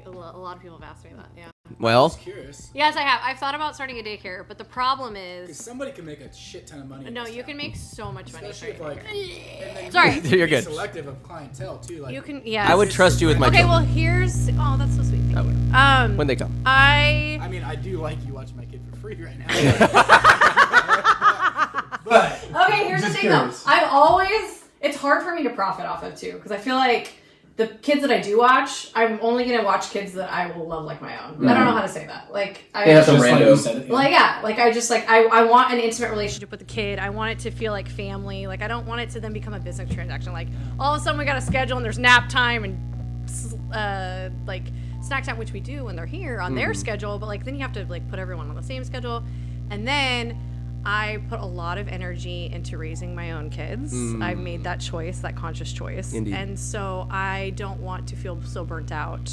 a lot of people have asked me that. Yeah. Well, Just curious. Yes, I have. I've thought about starting a daycare, but the problem Because is, somebody can make a shit ton of money. in no, this you town. can make so much money. Especially if, like, and then Sorry. you can You're be good. Selective of clientele too. Like You can, yeah. I would trust you with my Okay, well, children here's. Oh, that's so sweet. Thank you. when they come. I I mean, I do like you watching my kid for free right now. But Okay, here's the just thing curious. though. It's hard for me to profit off of too, because I feel like the kids that I do watch, I'm only gonna watch kids that I will love like my own. I don't know how to say that. Like Yeah, some Just like rando. you said it, yeah. I want an intimate relationship with the kid. I want it to feel like family. Like I don't want it to then become a business transaction. Like all of a sudden we got a schedule and there's nap time and like snack time, which we do when they're here on their schedule. But like then you have to like put everyone on the same schedule, and then I put a lot of energy into raising my own kids. I made that choice, that conscious choice. Indeed. And so I don't want to feel so burnt out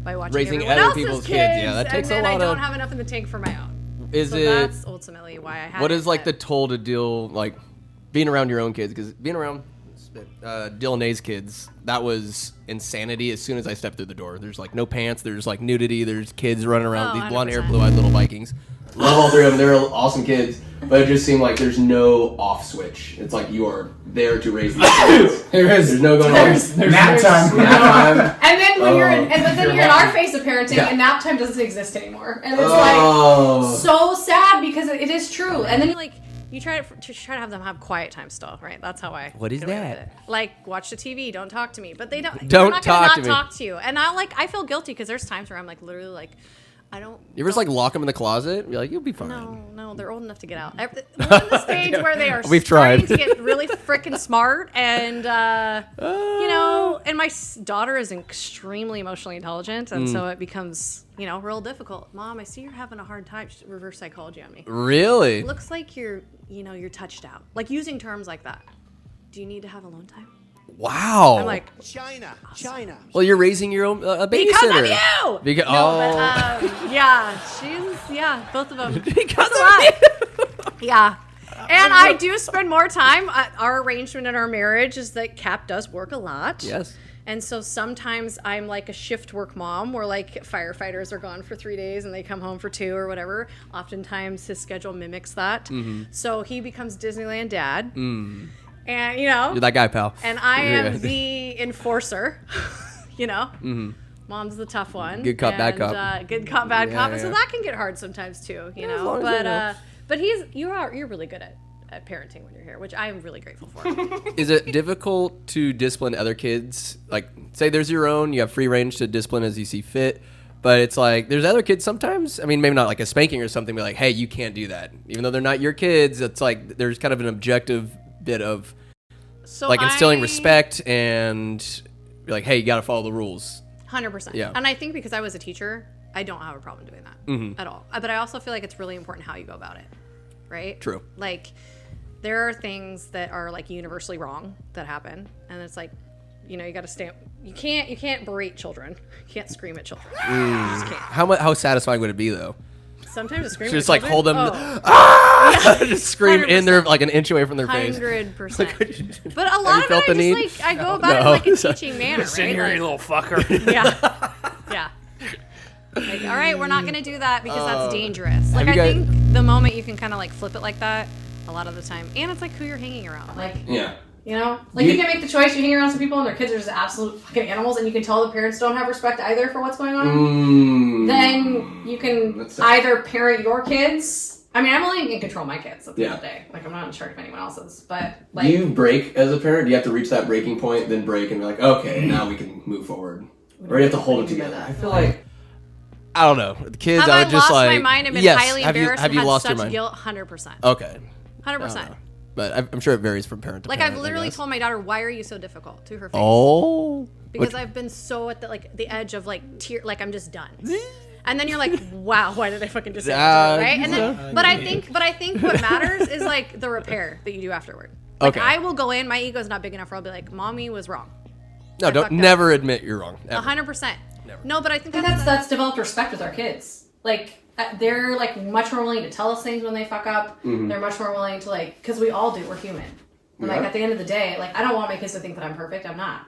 by watching Raising everyone other else's people's kids. kids. Yeah, that takes and a then lot I don't of- have enough in the tank for my own. Is So it? that's ultimately why I had What it, is like the but- toll to deal like being around your own kids? Because being around Dylan A's kids, that was insanity. As soon as I stepped through the door, there's like no pants, there's like nudity, there's kids running around, Oh, these blonde hair, 100%. blue eyed little Vikings. Love all three of them. They're awesome kids, but it just seemed like there's no off switch. It's like you are there to raise these kids. There is. There's no going There's on. nap time. Nap time. And then when you're in, Oh. but then you're in our phase of parenting, Yeah. and nap time doesn't exist anymore, and it's Oh. like so sad because it is true. And then Like you try to have them have quiet time still, right? That's how I. What is get away with that? it. Like watch the TV, don't talk to me, but they don't. Don't they're not gonna talk to not me. talk to you, and I feel guilty because there's times where I'm like literally like, I don't. You ever just like lock them in the closet? You're like, you'll be fine. No, they're old enough to get out. They're in the stage where they are We've starting tried. to get really freaking smart, and you know, and my daughter is extremely emotionally intelligent, and so it becomes real difficult. Mom, I see you're having a hard time. She's reverse psychology on me. Really? Looks like you're touched out. Like using terms like that. Do you need to have alone time? Wow. I'm like, China. well, you're raising your own a babysitter. because of you. Because Both of them. because That's a lot. Yeah. And I do spend more time. Our arrangement in our marriage is that Cap does work a lot. Yes. And so sometimes I'm like a shift work mom where like firefighters are gone for 3 days and they come home for 2 or whatever. Oftentimes his schedule mimics that. So he becomes Disneyland dad. And You're that guy, pal. and I am the enforcer, Mom's the tough one. Good cop, bad and, cop. Good cop, bad cop. And so yeah. that can get hard sometimes too, as long as But you're really good at parenting when you're here, which I am really grateful for. Is it difficult to discipline other kids? Like, say there's your own, you have free range to discipline as you see fit. But it's like, there's other kids sometimes, I mean, maybe not like a spanking or something, but like, hey, you can't do that. Even though they're not your kids, it's like, there's kind of an objective bit of So like instilling respect and be like, hey, you got to follow the rules. 100%. Yeah. And I think because I was a teacher, I don't have a problem doing that at all. But I also feel like it's really important how you go about it, right? True. Like, there are things that are like universally wrong that happen, and it's like, you got to stay. You can't berate children. You can't scream at children. You just can't. How satisfying would it be though? Sometimes a scream. Just at like hold them, children, just scream in there like an inch away from their face. 100%. But a Have lot you of felt it, the I need? just like I go about it No. like a teaching manner, Sit right? here, Like, you little fucker. yeah. Like, all right, we're not gonna do that because that's dangerous. Like, you I guys- think the moment you can kind of like flip it like that, a lot of the time, and it's like who you're hanging around. Like, Yeah. like you can make the choice. You hang around some people, and their kids are just absolute fucking animals, and you can tell the parents don't have respect either for what's going on. Then you can That's sad. either parent your kids. I mean, I'm only in control of my kids at the end of the Yeah. day. Like, I'm not in charge of anyone else's. But Do like, you break as a parent? Do you have to reach that breaking point, then break and be like, okay, now we can move forward? Or do you have to hold it together? I feel like, I don't know. The kids, have I I would just lost like, my mind and been yes. highly embarrassed have and you had lost such your mind? guilt? 100%. Okay. 100%. But I'm sure it varies from parent to Like, parent. I've I literally guess. told my daughter, "Why are you so difficult?" to her face. Oh. Because I've been so at the edge of like tear, like I'm just done. And then you're like, wow, why did I fucking just say that to her, right? And then, but I think what matters is like the repair that you do afterward. Like, Okay. I will go in, my ego's not big enough where I'll be like, mommy was wrong. No, I don't fucked up. never admit you're wrong. ever. 100%. No, but I think I think that's developed respect with our kids. Like, they're like much more willing to tell us things when they fuck up. They're much more willing to like, because we all do. We're human. And like Yeah. at the end of the day, like I don't want my kids to think that I'm perfect. I'm not.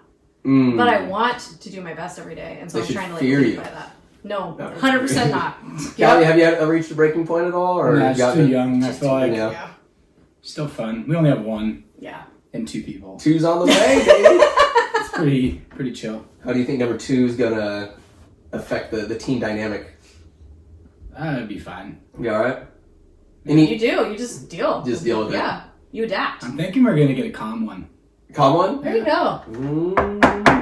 But I want to do my best every day, and so They I'm should trying to like fear live you. by that. No, 100% not. Callie, have you ever reached a breaking point at all? Or Nah, you it's got too it? young. I feel like Yeah. still fun. We only have one Yeah. and 2 people. Two's on the way, baby. It's pretty chill. How do you think number 2 is gonna affect the team dynamic? It'd be fine. You all right? You do. You just deal. Just deal with it. Yeah. You adapt. I'm thinking we're gonna get a calm one. Calm one? There you go.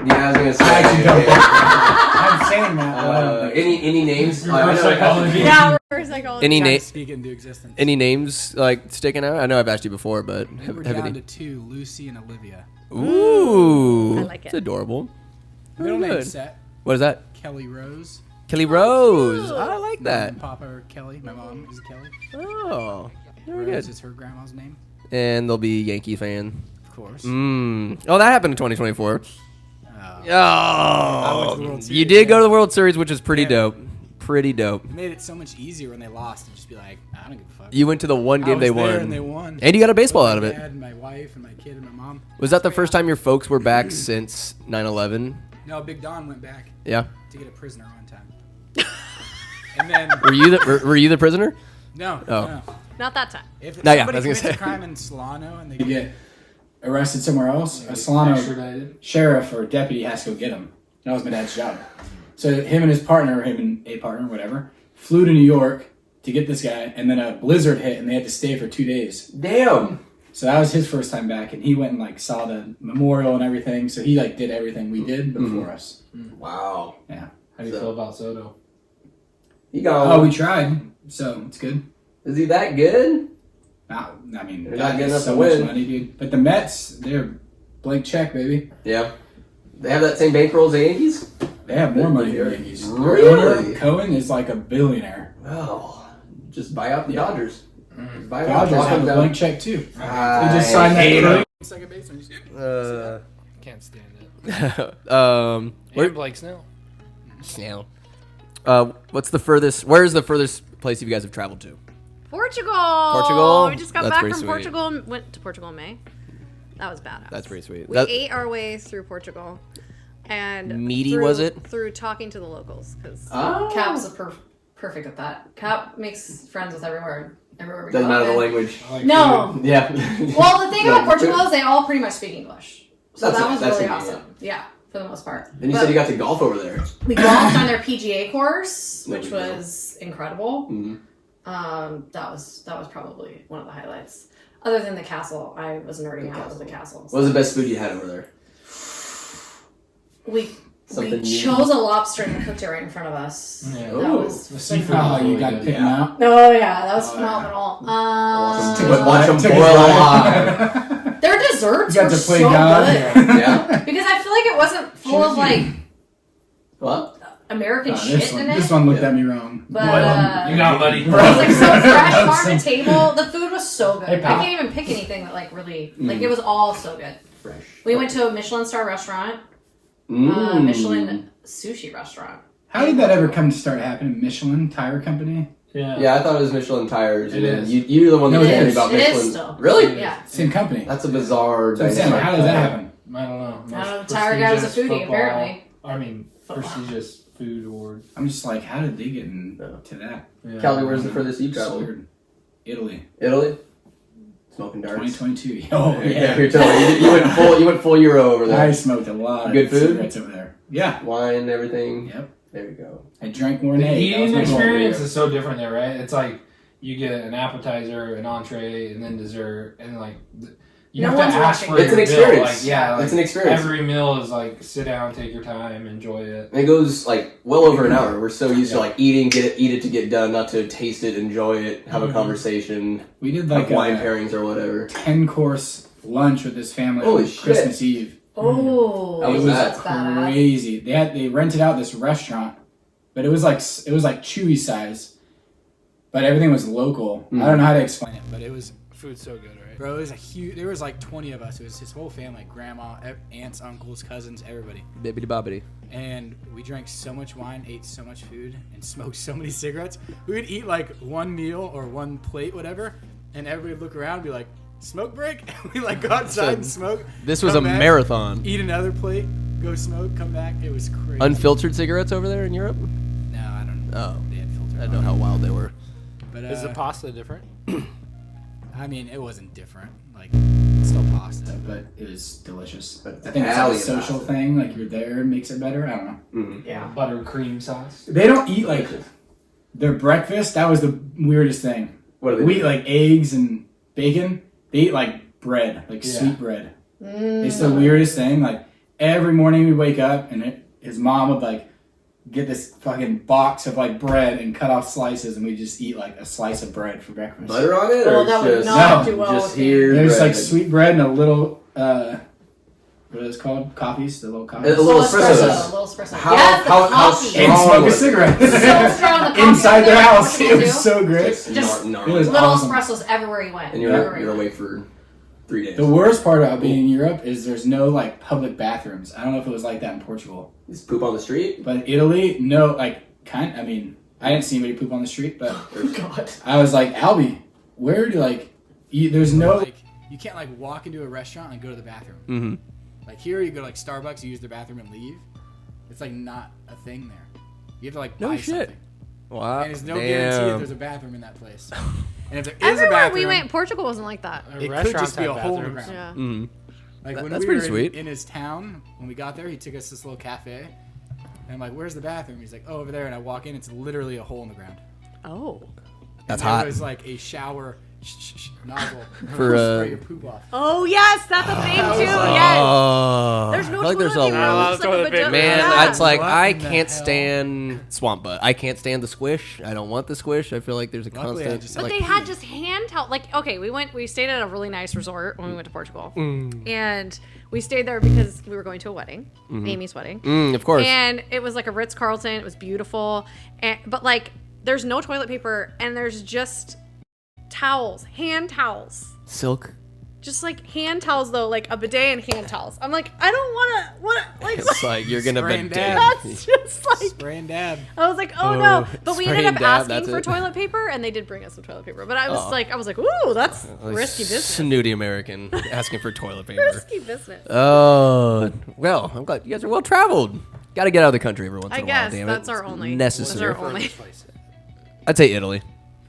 Yeah, I was gonna say. I actually don't think I'm saying that. but I don't think so. Any names? Reverse psychology. Yeah, we're psychology. Any Kind name? of speak into existence. Any names like sticking out? I know I've asked you before, but We were have down any? to 2, Lucy and Olivia. Ooh, I like it. It's adorable. Middle Very name good. set. What is that? Kelly Rose. Kelly Rose. cute. I like Mom that. and Papa are Kelly. My mom is Kelly. Oh, very Rose good. is her grandma's name, And they'll be Yankee fan. of course. Oh, that happened in 2024. I went Oh, to the World you Series, did go yeah. to the World Series, which is pretty Yeah. dope. Pretty dope. It made it so much easier when they lost to just be like, I don't give a fuck. You went to the one I game was they there won. and they won. And you got a baseball With out of my it. dad and my wife and my kid and my mom. Was that the first time your folks were back since 9/11? No, Big Don went back Yeah. to get a prisoner one time. And then Were you the prisoner? no, Oh. no. Not that time. If No, yeah, somebody I was gonna commits a say. crime in Solano and they You get arrested somewhere else, a Yeah, Solano extradited. sheriff or deputy has to go get him. That was my dad's job. So him and his partner, him and a partner, whatever, flew to New York to get this guy, and then a blizzard hit, and they had to stay for 2 days. Damn. So that was his first time back, and he went and like saw the memorial and everything. So he like did everything we did before us. Wow. Yeah. How do you feel about Soto? You go. Oh, we tried, so it's good. Is he that good? I mean, They're that not good is enough so to much win. money, dude. But the Mets, they're blank check, baby. Yeah. They have that same bankroll as the Yankees? They have more money than the Yankees. Their Really? owner, Cohen, is like a billionaire. Oh. Just buy out the Yeah. Dodgers. Just buy them out. Dodgers Lock have them a down. blank check too. I They just signed that. hate Curry. second baseman. Can't stand it. And And Blake Snell. Snail. What's the furthest? Where's the furthest place you guys have traveled to? Portugal. Portugal? We just got That's back pretty from sweet. Portugal and went to Portugal in May. That was badass. That's pretty sweet. We That- ate our way through Portugal. And Meaty, was it? Through talking to the locals. Because Cap's perfect at that. Cap makes friends with everywhere we Doesn't go. matter the And- language. I like No. food. Yeah. Well, the thing about No, Portugal is they all pretty much speak English. So That's that nice. was That's really convenient. awesome. Yeah, for the most part. And you But said you got to golf over there. we golfed on their PGA course, There which we go. was incredible. Mhm. That was probably one of the highlights. Other than the castle, I was nerding out with the castle. What was the best food you had over there? We Something new. chose a lobster and cooked it right in front of us. Yeah. That Ooh. was The seafood Oh, was you really got to good, pick them yeah. out. oh yeah, that was Oh, phenomenal. Watch them Took boil his alive. Their desserts You were got to so play God. good Yeah. because I feel like it wasn't full of like What? American Oh, shit in it. this one looked at me wrong. But You got buddy. it was like so fresh farm to table. The food was so good. Hey, I pal. can't even pick anything that like really like it was all so good. Fresh. We went to a Michelin star restaurant, Mm. Michelin sushi restaurant. How did that ever come to start happening? Michelin Tire Company? Yeah. Yeah, I thought it was Michelin tires. It and then is. You're the one that No, was it telling me is. about It is Michelin. still. Really? Yeah. Same company. That's a bizarre So I'm saying, dynamic. how does that happen? I don't know. I don't know, Most the tire guy was a prestigious foodie, football- apparently. I mean, Football. prestigious food award. I'm just like, how did they get into that? Yeah. Callie, where's the furthest you It's traveled? weird. Italy, Italy? Smoking darts. 2022. Oh Yeah, yeah. you're telling me. You went full Euro over there. I smoked a lot Good of food? cigarettes over there. Yeah. Wine, everything. Yep. There you go. I drank more The than eating experience is so different there, right? It's like you get an appetizer, an entree, and then dessert, and like you No have one's to ask watching. for It's your an bill. experience. Like, yeah, like It's an experience. every meal is like sit down, take your time, enjoy it. And it goes like well over an hour. We're so used to Yeah. like eat it to get done, not to taste it, enjoy it, have a conversation, We did like like wine a pairings or whatever. 10-course lunch with this family Holy on shit. Christmas Eve. Oh, How was that's that? badass. Crazy. They rented out this restaurant, but it was like Chewy size, but everything was local. I don't know how to explain it, but it was. Food's so good, right? Bro, it was a huge. There was like 20 of us. It was his whole family, grandma, aunts, uncles, cousins, everybody. Bibbidi bobbidi. And we drank so much wine, ate so much food, and smoked so many cigarettes. We would eat like one meal or one plate, whatever, and everybody would look around and be like, "Smoke break." We like go outside and smoke. This was come a back, marathon. Eat another plate, go smoke, come back. It was crazy. Unfiltered cigarettes over there in Europe? No, I don't know. Oh. They had filter. I don't know how wild they were. But Is the pasta different? I mean, it wasn't different. Like, it's still pasta. But it was delicious. But it's I think it's like a Italian social pasta. thing. Like you're there, it makes it better. I don't know. Mm-hmm. Yeah. Buttercream sauce. They don't eat like their breakfast. That was the weirdest thing. What do they we do? eat like eggs and bacon. They eat like bread, like Yeah. sweet bread. It's the weirdest thing. Like every morning we wake up and his mom would like get this fucking box of like bread and cut off slices, and we just eat like a slice of bread for breakfast. Butter on it, Oh, or that would just not No, do well just with me. here? There's bread? like sweet bread and a little what is it called? Coffees, the little coffees. A little espresso. Little espresso. How- Yes, the how coffee. strong- And smoke a was it? cigarette So strong, the coffee inside was their there, house. what It did was you so great. Just Just gnarly. It was Little awesome. espressos everywhere you went. And Everywhere you're you away went. for 3 days. The worst part about being in Europe is there's no like public bathrooms. I don't know if it was like that in Portugal, Just poop on the street. but Italy, no, like I mean, I didn't see anybody poop on the street, but God. I was like, Albie, where do like there's no Like you can't like walk into a restaurant and go to the bathroom. Mm-hmm. Like here, you go to like Starbucks, you use their bathroom and leave. It's like not a thing there. You have to like No buy shit. something. Wow. And there's no guarantee that there's a bathroom in that place. And if there is a Everywhere bathroom, we went, Portugal wasn't like that. it could Restaurants just be a have hole in the bathrooms. ground. Yeah. Mm-hmm. Like That- when that's we pretty were sweet. in his town, when we got there, he took us to this little cafe. And I'm like, "Where's the bathroom?" He's like, "Oh, over there." And I walk in, it's literally a hole in the ground. Oh. That's And hot. There was like a shower nozzle For, spray your poop off. Oh yes, that's a thing I was too. like, yes. Oh, There's no I feel like there's a toilet paper. lot It of looks like a toilet paper. vagina. man. Yeah. That's like What I in the can't hell? stand swamp butt. I can't stand the squish. I don't want the squish. I feel like there's a Luckily, I constant. just But like, they had just hand towel. Like, okay, we stayed at a really nice resort when we went to Portugal, and we stayed there because we were going to a wedding, Amy's wedding, of course. and it was like a Ritz Carlton. It was beautiful, but like, there's no toilet paper, and there's just towels, hand towels. Silk. Just like hand towels though, like a bidet and hand towels. I'm like, I don't want to like. It's like you're gonna Spray and be dab. That's just like. Spray and dab. I was like, oh no! But we spray ended and up dab, asking that's for it. toilet paper, and they did bring us some toilet paper. But I was Oh. like, ooh, that's Like risky business. Snooty American asking for toilet paper. Risky business. Oh, well, I'm glad you guys are well traveled. Got to get out of the country every once I in a while. guess Damn that's it. our It's only. necessary. That's our only. I'd say Italy,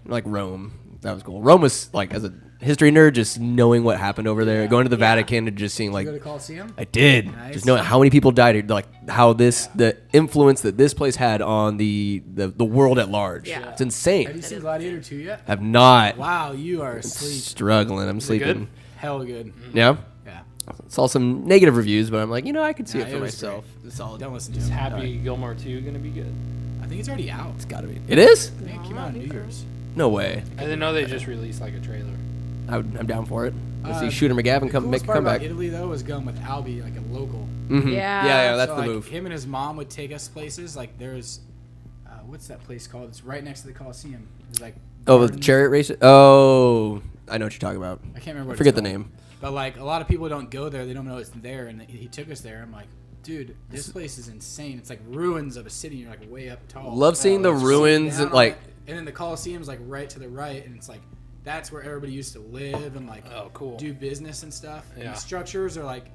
like Rome. That was cool. Rome was like, as a history nerd, just knowing what happened over there, going to the Vatican and just seeing like. You go to Coliseum? I did. Nice. Just knowing how many people died, like how the influence that this place had on the world at large. Yeah. It's insane. Have you seen Gladiator 2 yet? Have not. Wow, you are asleep. Struggling. I'm sleeping. good? Hell good. Yeah. Yeah. Saw some negative reviews, but I'm like, I could see Yeah, it for it was myself. It's solid. Don't listen to Is him. Happy Gilmore 2 gonna be good? I think it's already out. It's gotta be. It is? I think it came out on New Year's. No way. I didn't know they just released like a trailer. I'm down for it. Let's see Uh, Shooter McGavin The come make coolest a part about comeback. Italy though was going with Albie, like a local. Mhm. Yeah. Yeah, that's So, the like, move. Him and his mom would take us places. Like there's, what's that place called? It's right next to the Coliseum. It's like. Oh, the gardens. chariot race. Oh, I know what you're talking about. I can't remember. What Forget it's the called. name. But like a lot of people don't go there. They don't know it's there, and he took us there. I'm like, dude, this place is insane. It's like ruins of a city. You're like way up tall. Love seeing the Just ruins down and on like. it. And then the Coliseum's like right to the right, and it's like that's where everybody used to live and like Oh, cool. do business and stuff. And Yeah. the structures are like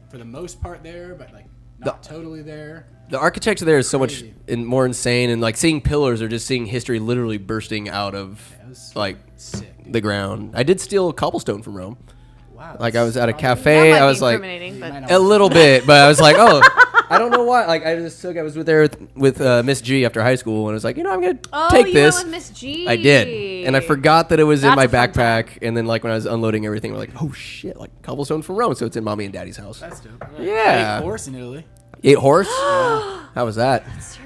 for the most part there, but like not totally there. The architecture there is so much Crazy. more insane, and like seeing pillars or just seeing history literally bursting out of Yeah, it was like sick. Dude. the ground. I did steal cobblestone from Rome. Wow. Like I was at a That cafe. might I be was like incriminating, but a little bit, but I was like, oh, I don't know why. Like I was there with Miss G after high school, and I was like, I'm gonna take you this. went with Miss G. I did, and I forgot that it was in That's my a fun backpack. And then like when I was unloading everything, we're like, oh shit, like cobblestones from Rome, so it's in mommy and daddy's house. That's dope. Yeah. Ate horse in Italy. You ate horse? How was that? That's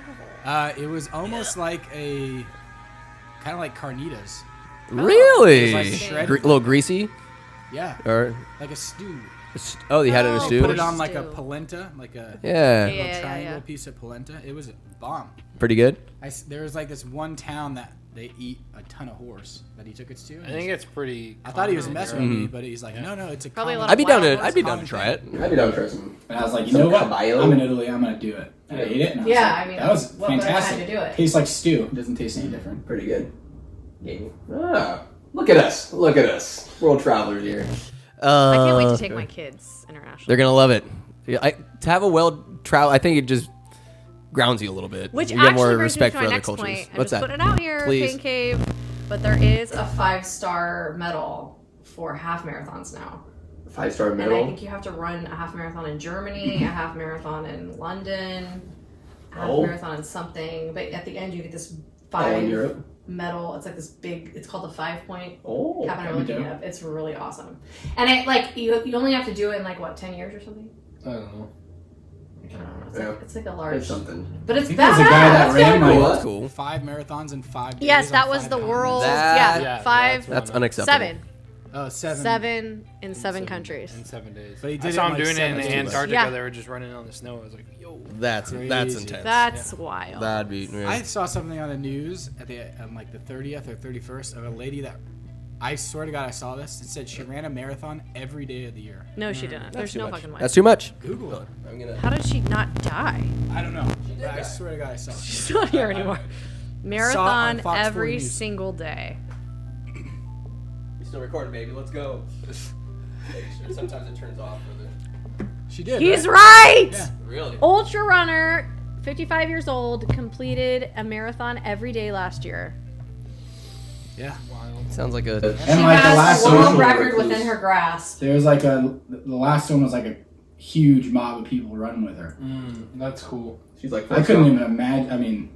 terrible. It was almost like a kind of like carnitas. Really? It was like shredded. A little greasy, Yeah, or like a stew. oh, you had it in a Oh, stew. Put it on like a Stew. polenta, like a Yeah, Yeah. little triangle piece of polenta. It was a bomb. pretty good. There was like this one town that they eat a ton of horse that he took us to. I think it's pretty. I thought he was common in messing Europe. with me, but he's like, no, it's a Probably a common- lot I'd be down wild to. horse I'd be down to try it. I'd be down to try some. And I was like, you Some know what? caballo? I'm in Italy. I'm gonna do it. And I ate it. And I was Yeah, like, I mean, that was what better time fantastic. to do it? Tastes like stew. It doesn't taste any different. Pretty good. Ah, look at us! Look at us, world travelers here. I can't wait to take my kids international. They're gonna love it. Yeah, to have a well travel, I think it just grounds you a little bit. Which you get actually more brings respect me for to my other next cultures. point. I'm What's just that? putting it out here, Please. Pain Cave. But there is A 5-star medal for half marathons now. 5-star And I think you have to run a half marathon in Germany, a half marathon in London, a half Oh. marathon in something. But at the end, you get this 5 Europe. medal. It's like this big. It's called the 5-point. Oh, Haven't that'd be really looked it dope. up. It's really awesome. And it like you only have to do it in like what 10 years or something. I don't know. I don't know. It's, Yeah. like, it's like a large. something. But it's I think there's a guy badass. that That's ran kinda like- cool. Well, that's cool. 5 marathons in 5 days. Yes, on that was 5 the continents. world. That- Yeah, five. That's one. unacceptable. 7. Oh, 7. 7 in 7 countries. In 7 days. But he I did saw it him in, like, doing it in 7 days. Antarctica. Yeah. They were just running on the snow. I was like, yo. That's Crazy. intense. That's wild. That'd be. Yeah. I saw something on the news at the like the 30th or 31st of a lady that I swear to God I saw this. It said she ran a marathon every day of the year. No, she didn't. There's too no much. fucking way. That's too much. Google it. I'm gonna. How did she not die? I don't know. But I swear to God I saw it. She's not here anymore. Marathon Fox 4 every News. single day. We still recording, baby. Let's go. Sometimes it turns off. She did. He's right? right! Yeah. Really? Ultra runner, 55 years old, completed a marathon every day last year. Yeah. Sounds like a. And She like the has last a world one, record within her grasp. there was like the last one was like a huge mob of people running with her. That's cool. She's like. I couldn't even imagine. I mean,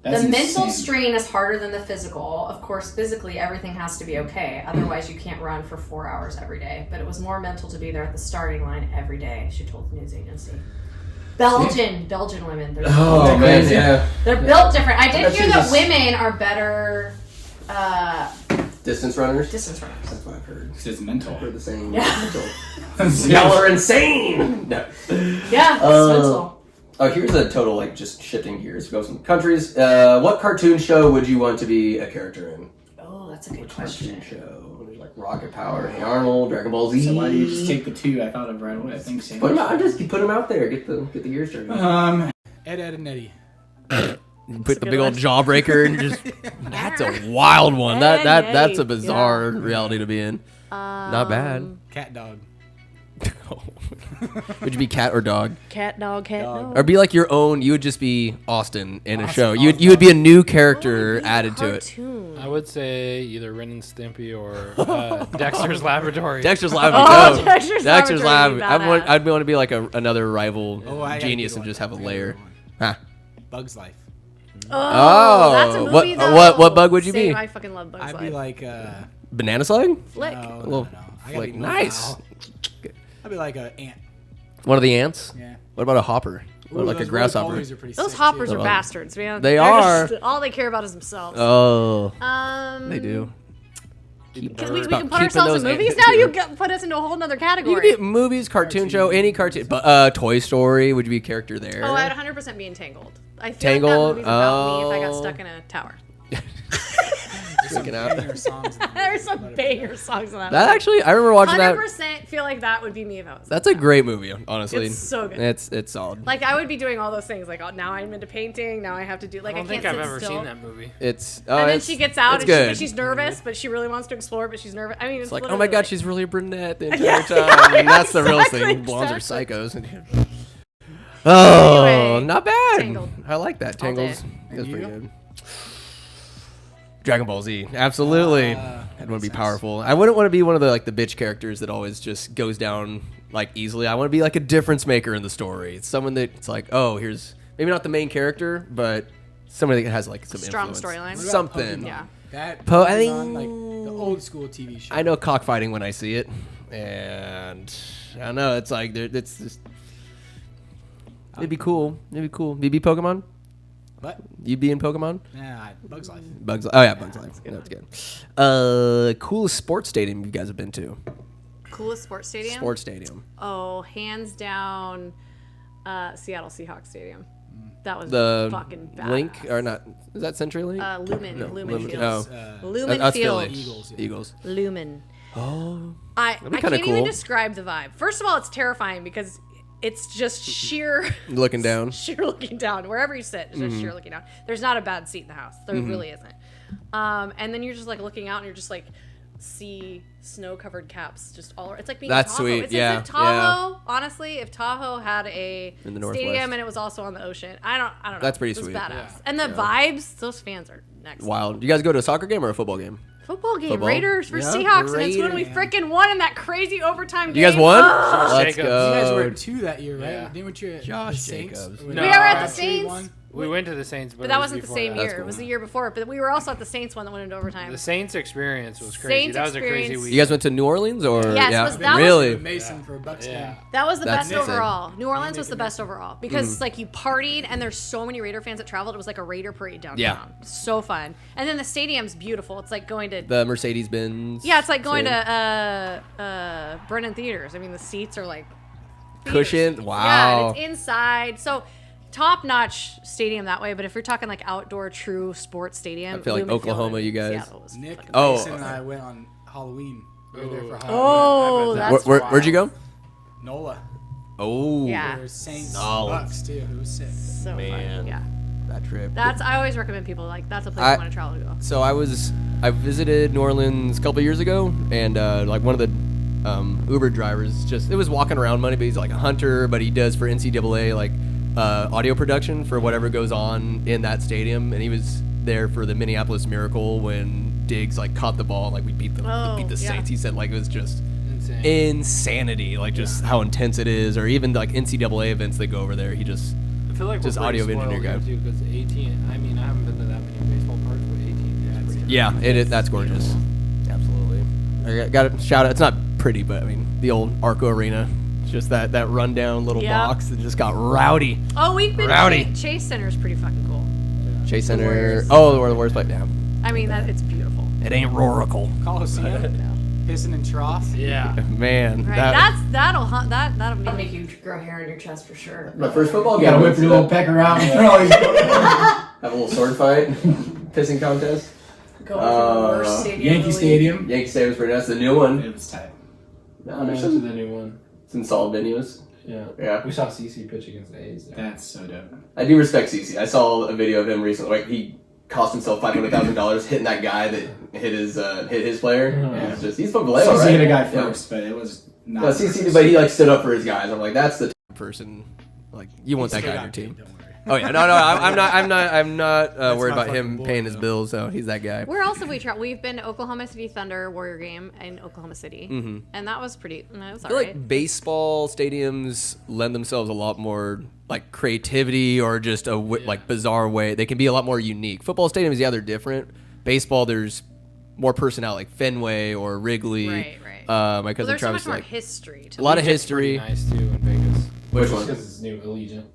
that's The mental insane. strain is harder than the physical. Of course, physically, everything has to be okay. Otherwise, you can't run for 4 hours every day. But it was more mental to be there at the starting line every day, she told the news agency. Belgian women. They're, Oh man, crazy. yeah. they're built different. I did bet hear she that was- women are better Distance runners. distance runners. That's what I've heard. It's just mental. Heard the same. Yeah. Y'all are insane. No. Yeah, it's mental. Oh, here's a total like just shifting gears. Go some countries. What cartoon show would you want to be a character in? Oh, that's a good Cartoon question. show. There's like Rocket Power, Hey Arnold, Dragon Ball Z. So why do you just take the two I thought of right away? I think so. Put them out. Just put them out there. Get the gears turning. Ed, and Eddie. Put the good big old one. jawbreaker and just. That's a wild one. That's a Hey, bizarre reality to be in. Not bad. Cat dog. Would you be cat or dog? Cat, dog, cat, Dog. dog. Or be like your own? You would just be Austin in a Austin, show. Austin. You would be a new character added to it. Cartoon. I would say either Ren and Stimpy or Dexter's Laboratory. Dexter's Lab. Oh, would be dope. Dexter's Dexter's Lab. Laboratory would be I'd want to be like another rival Oh, I got a genius good and one. just have a I got layer. good one. Ah. Bug's Life. Oh, that's a movie, what- though. what bug would you be? Same, I fucking love Bugs I'd Life. be like Banana slug? Flick. no, Little no. I gotta flick. be more Nice. foul. I'd be like an ant. One of the ants? Yeah. What about a hopper? Or Ooh, like a those grasshopper? roly-polies are pretty Those sick, hoppers too. are bastards, man. They They're are. just- all they care about is themselves. Oh, They they do. Because we It's can about put keeping ourselves those in movies ants- now. You put us into a whole nother You category. could be movies, cartoon show, any cartoon. But Toy Story, would you be a character there? Oh, I'd 100% be entangled. I feel Tangled? like that movie's about me if I got Oh. stuck in a tower. Freaking out. Banger songs. There's some banger songs in that. That movie. actually, I remember watching that. 100% feel like that would be me if I was. That's a great movie, honestly. It's so good. It's solid. Like I would be doing all those things. Like oh, now I'm into painting. Now I have to do like I don't can't think I've sit ever still. seen that movie. It's And then it's- she gets out it's and good. she's nervous, but she really wants to explore. But she's nervous. I mean, it's It's like, oh literally my god, like- she's really a brunette the Yeah, entire time. And that's the real exactly, thing. Blondes are exactly. psychos. Oh, Anyway, not bad. Tangled. I like that. All day. Tangles. That's you? pretty good. Dragon Ball Z, absolutely. I'd want to be makes sense. powerful. I wouldn't want to be one of the like the bitch characters that always just goes down like easily. I want to be like a difference maker in the story. It's someone that it's like, oh, here's maybe not the main character, but somebody that has like some Strong influence. storyline. What about Something. Pokemon? Yeah. That I Pokemon, like the old school TV show. I know cockfighting when I see it, and I don't know. It's like it's just. It'd be cool. It'd be cool. You'd be Pokemon. What? You'd be in Pokemon. Nah, Bug's Life. Bugs. Oh yeah, Bugs Life. That's good. Coolest sports stadium you guys have been to? Coolest sports stadium. Sports stadium. Oh, hands down, Seattle Seahawks Stadium. That was The fucking badass. Link or not? Is that CenturyLink? Lumen. No, Lumen Lumen. Field. Oh. Lumen That's Field. Philly. Eagles, yeah. Eagles. Lumen. Oh. I be kinda can't even cool. describe the vibe. First of all, it's terrifying because it's just sheer Looking down. sheer looking down. Wherever you sit, it's just sheer looking down. There's not a bad seat in the house. There really isn't. And then you're just like looking out and you're just like see snow-covered caps just all around. It's like being That's in Tahoe. sweet, It's yeah, as if Tahoe, honestly, if Tahoe had a In the Northwest. stadium and it was also on the ocean. I don't know. That's pretty It was sweet. badass. Yeah. And the vibes, those fans are next. Wild. Do you guys go to a soccer game or a football game? Football game, Football? Raiders for Yeah, Seahawks, and it's when we Raiders. freaking won in that crazy overtime game. You guys won? Oh! Let's Jacobs. go. You guys were at 2 that year, right? Yeah. Didn't you at Josh the Saints? Jacobs. When No. We were at the Crabtree Saints. won? We went to the Saints, But that it was wasn't the before same that. year. That's It was cool. the year before. But we were also at the Saints one that went into overtime. The Saints experience was crazy. Saints That was a crazy experience. week. You guys went to New Orleans or Yes, yeah? was- that was- really? Mason for a Bucks Yeah. game. That was the That's best insane. overall. New Orleans was the best overall because it's like you partied and there's so many Raider fans that traveled. It was like a Raider parade downtown. Yeah. So fun. And then the stadium's beautiful. It's like going to The Mercedes-Benz. yeah, it's like going Same. to Brennan Theaters. I mean, the seats are like Cushioned? theaters. Wow. Yeah, and it's inside. So top-notch stadium that way. But if you're talking like outdoor, true sports stadium, I feel like Lumen Field Oklahoma, in you guys. Seattle was Nick, fucking- Oh. Mason, and I went on Halloween. We were there for Halloween. Oh, I bet that's Where'd you go? NOLA. Oh, Yeah. There was Saints Solid. Bucks too. It was sick. so Man. fun. Yeah, that trip. I always recommend people like that's a place I- you want to travel to go. So I visited New Orleans a couple years ago, and like one of the Uber drivers it was walking around money, but he's like a hunter, but he does for NCAA like audio production for whatever goes on in that stadium, and he was there for the Minneapolis Miracle when Diggs like caught the ball, like we beat the Oh, yeah. Saints. He said like it was just Insane. insanity, like just how intense it is, or even like NCAA events that go over there. He just I feel like just we're pretty audio engineer spoiled guy. here, too, because 18. I mean, I haven't been to that many baseball parks, but 18 is pretty Yeah, that's gorgeous. Absolutely. I got to shout out. It's not pretty, but I mean the old Arco Arena. It's just that rundown little Yeah. box that just got rowdy. Oh, we've been Rowdy. Chase Center's pretty fucking cool. Chase Center. Warriors. Oh, the worst place. Yeah. I mean, it's beautiful. It ain't Rorical. Coliseum. Pissing in trough. Yeah. Man. Right? That, That'll That'll make make you grow hair on your chest for sure. my first football You gotta whip your little pecker out and throw it. Have a little sword fight. Pissing contest. Going from the worst stadium. in Yankee the league. Stadium. Yankee Stadium was pretty nice. The new one. It was tight. No, I went there's to some, the new one. some solid venues. Yeah. Yeah. We saw CC pitch against the A's there. That's so dope. I do respect CC. I saw a video of him recently. Like he cost himself $500,000 hitting that guy that hit his player. Mhm. It's just he's from Vallejo, CC right? hit a guy Yeah. first, but it was not. No, CC, but he like stood up for his guys. I'm like, that's the person. Like, you want that Still guy on got your paid, team. Don't worry. Oh yeah, no, I'm not worried my about him fucking boy, paying his though. bills. So he's that guy. Where else have we traveled? We've been to Oklahoma City Thunder Warrior game in Oklahoma City, and that was pretty. No, it was I feel alright. like baseball stadiums lend themselves a lot more like creativity or just a like bizarre way. They can be a lot more unique. Football stadiums, yeah, they're different. Baseball, there's more personality, like Fenway or Wrigley. Right. My Well, cousin there's so Travis much more like history to a lot of It's pretty history. nice too in Vegas. Which Just one? because it's new Allegiant.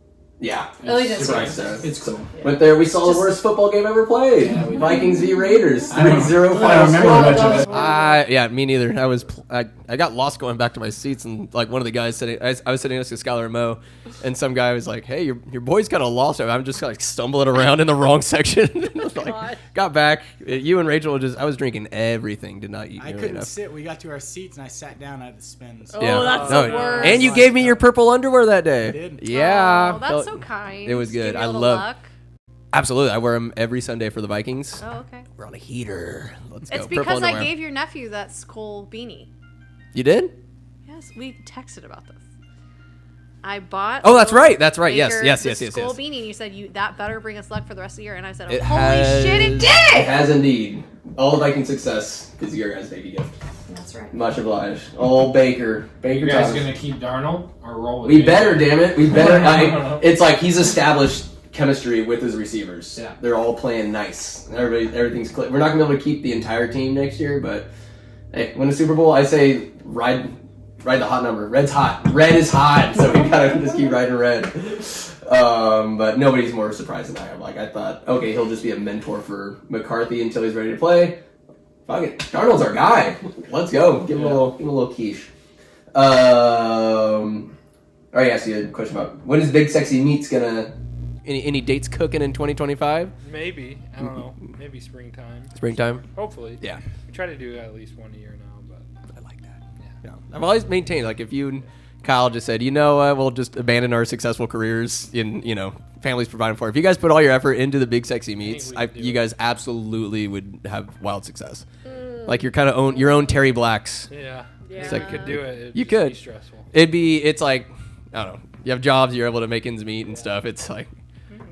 Yeah. Allegiant's Super good. nice there. It's cool. Went there. We saw the worst football game ever played. Yeah, we did. Vikings v Raiders. I don't 3-0 I final don't remember score. much of it. Yeah, me neither. I got lost going back to my seats, and like one of the guys sitting, I was sitting next to Skylar and Mo, and some guy was like, "Hey, your boy's kind of lost." I'm just like stumbling around in the wrong section. Like, got back. You and Rachel I was drinking everything. Did not eat I nearly couldn't enough. sit. We got to our seats and I sat down. I had the spins. Oh, that's No, the worst. and you gave me your purple underwear that day. I did. Yeah, Oh, that's so kind. it was good. Give you a I little love- luck. Absolutely. I wear them every Sunday for the Vikings. Oh, okay. We're on a heater. Let's It's go. because Purple I underwear. gave your nephew that skull beanie. You did? Yes, we texted about this. I bought. Oh, that's right. That's right. Yes, Baker yes, the yes, yes, Skull yes. beanie. And you said that better bring us luck for the rest of the year, and I said, oh, It holy has- shit, it It did! has indeed. All Viking success is your guys' baby gift. That's right. Much obliged. Old Baker. Baker You guys Thomas. gonna keep Darnold or roll with We Baker? better, damn it. We better. It's like he's established chemistry with his receivers. Yeah. They're all playing nice. Everything's clear. We're not gonna be able to keep the entire team next year, but hey, win the Super Bowl. I say ride the hot number. Red's hot. Red is hot, so we gotta just keep riding red. But nobody's more surprised than I am. Like I thought, okay, he'll just be a mentor for McCarthy until he's ready to play. Fuck it, Darnold's our guy. Let's go. Give him a little quiche. I already asked you a question about when is Big Sexy Meats gonna. Any dates cooking in 2025? Maybe. I don't know. Maybe springtime. Springtime? Hopefully. Yeah. We try to do at least one a year now, but I like that. Yeah. I've always maintained, like, if you and Kyle just said, you know what, we'll just abandon our successful careers in, families providing for it. If you guys put all your effort into the Big Sexy Meats, we could do you it. guys absolutely would have wild success. Like, you're kind of your own Terry Blacks. yeah. Yeah. If we could do it. It'd You just could. be stressful. It's like, I don't know, you have jobs, you're able to make ends meet and stuff. It's like,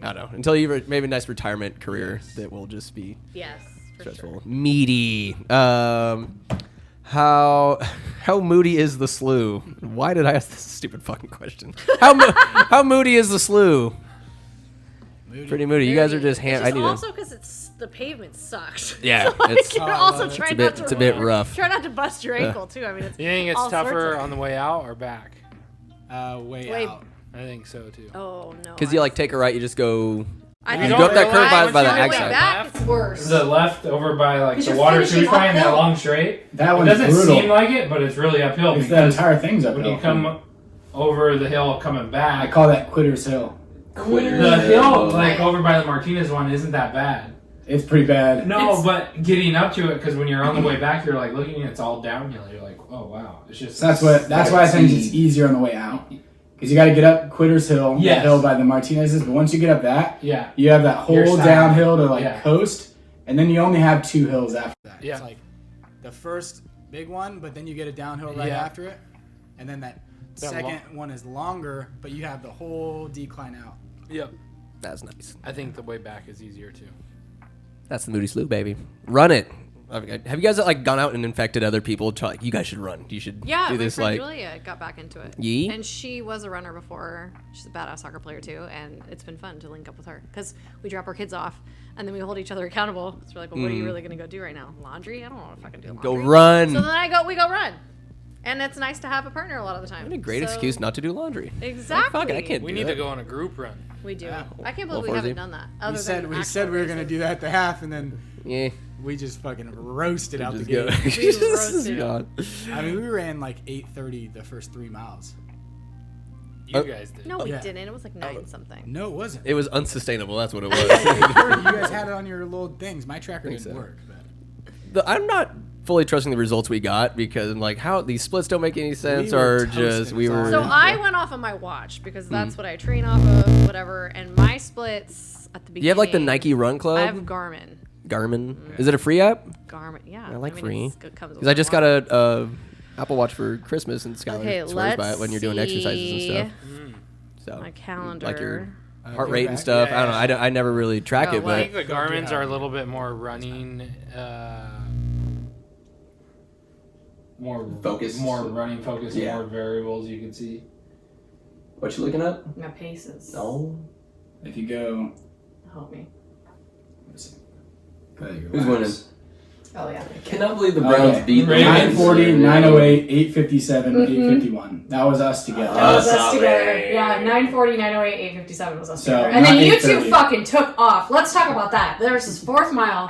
I don't know, until you maybe a nice retirement career that will just be Yes. Stressful. Meaty. How moody is the slough? Why did I ask this stupid fucking question? How moody is the slough? Pretty moody. You guys are just It's also because the pavement sucks. Yeah, So, like, you're also trying not to. It's a bit rough. Try not to bust your ankle too. I mean, it's. You think it's all sorts tougher of- on the way out or back? Way out. I think so too. Oh no. Because you like take a right, you just go. I You go up that curve by the on your way exit. back, it's worse. The left over by like 'Cause the you're water finishing sewage line, that uphill. long straight. That It one's doesn't brutal. seem like it, but it's really uphill It's the because entire thing's uphill. when you come over the hill coming I back, call that Quitter's Hill. the hill like over by the Martinez one isn't that bad. It's pretty bad. No, but getting up to it because when you're on the way back, you're like looking, it's all downhill. You're like, oh wow, it's just. So that's why I think it's easier on the way out. Because you got to get up Quitter's Hill, Yes. the hill by the Martinez's. But once you get up that, Yeah. you have that You're whole stopped. downhill to like Yeah. coast, and then you only have 2 hills after that. Yeah. It's like the first big one, but then you get a downhill right Yeah. after it, and then that That second one is longer, but you have the whole decline out. Yep. That's nice. I think the way back is easier too. That's the moody slough, baby. Run it. Okay. Have you guys like gone out and infected other people? Like, you guys should run. You should Yeah, do my this. friend Like, Julia got back into it. Yee? And she was a runner before. She's a badass soccer player too, and it's been fun to link up with her because we drop our kids off and then we hold each other accountable. So we're like, well, what are you really gonna go do right now? Laundry? I don't know if I can do laundry. Go run. So then we go run, and it's nice to have a partner a lot of the time. what a great So- excuse not to do laundry. Exactly. Fuck it, I can't We do need that. to go on a group run. We do. Yeah. I can't Well, believe we haven't Forzy. done that. We Other said than we actual said we were gonna races. do that at the half, and then Yeah. we just fucking roasted out the Just go. gate. We roasted. God. I mean, we ran like 8:30 the first 3 miles. You guys did. No, we Yeah. didn't. It was like 9 something. No, it wasn't. It was unsustainable. That's what it was. You guys had it on your little things. My tracker didn't so. work. But I'm not fully trusting the results we got because I'm like, how these splits don't make any sense, We were or just toasting. we It's all were. So Yeah. I went off of my watch because that's what I train off of, whatever. And my splits at the beginning. Do you have like the Nike Run Club? I have Garmin. Garmin. Is it a free app? Garmin, yeah. I like mean, free. it comes with Because I just one. got a Apple Watch for Christmas, and Skylar Okay, swears by it let's when you're doing exercises and stuff. So My calendar. like your heart go rate and back. stuff. Yeah, I don't know. I never really track Oh, it, I but think the Garmin's are a little bit more running. More Focused. more running focus, Yeah. more variables you can see. what you looking up? My paces. No. If you go, Help me. Who's winning? Oh yeah. Cannot believe the Browns beat the Ravens. 940, 908, 857, 851. That was us together. That was us Solid. together. Yeah, 940, 908, 857 was us So, together. And then not you two 8:30. fucking took off. Let's talk about that. There was this 4th mile,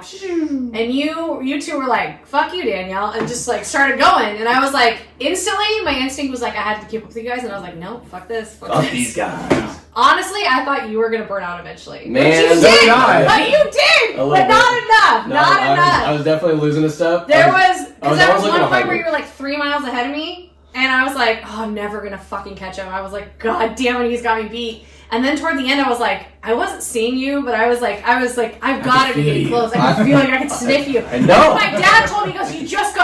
and you two were like, fuck you, Danielle, and just like started going. And I was like, instantly, my instinct was like, I had to keep up with you guys. And I was like, nope, fuck this. Fuck this. guys. Honestly, I thought you were going to burn out eventually. Man, but you so did. did I. But you did. A little But not bit. enough. Not enough. I was definitely losing a step. There was, because was there always was looking one to point hide where it. you were like 3 miles ahead of me, and I was like, oh, I'm never gonna fucking catch him. I was like, God damn it, he's got me beat. And then toward the end, I was like, I wasn't seeing you, but I was like, I've got to be feel getting you. close. I can feel you. I can sniff you. I know. My dad told me, he goes,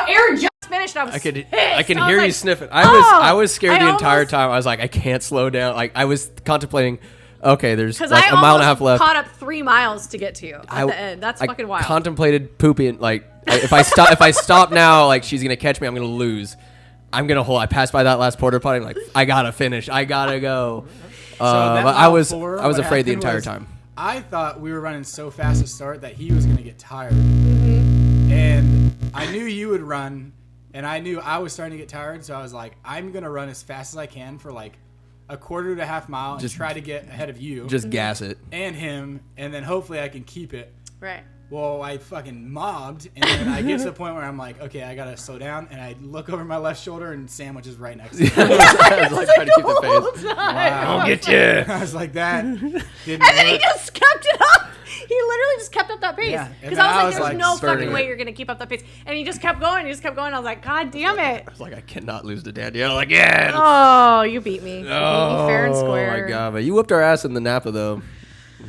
Aaron just finished. I was I can pissed. hear you like, sniffing. I was scared I the entire almost- time. I was like, I can't slow down. Like I was contemplating. Okay, there's Because like I a mile and a almost half left. caught up 3 miles to get to you at the end. That's I fucking wild. contemplated pooping. Like if I stop now, like she's gonna catch me. I'm gonna lose. I'm gonna hold. I passed by that last porta potty. I'm like, I gotta finish. I gotta go. that But I mile was 4, afraid the what entire happened time. was I thought we were running so fast to start that he was gonna get tired, Mm-hmm. and I knew you would run, and I knew I was starting to get tired, so I was like, I'm gonna run as fast as I can for like a quarter to a half mile and Just- try to get ahead of you Just gas it. and him, and then hopefully I can keep it. Right. Well, I fucking mobbed, and then I get to the point where I'm like, okay, I gotta slow down, and I look over my left shoulder, and Sandwich is right next to me. I was like trying to keep the pace. Wow. I'll get you. I was like, that didn't And then he work. just kept it up. He literally just kept up that pace. Yeah, and Because then I was like, there's no spurting fucking it. way you're going to keep up that pace. And he just kept going. He just kept going. I was like, God damn it. I was like, I cannot lose to Danielle again. Oh, you beat me. You beat me fair and Oh square. my god, but you whooped our ass in the Napa though.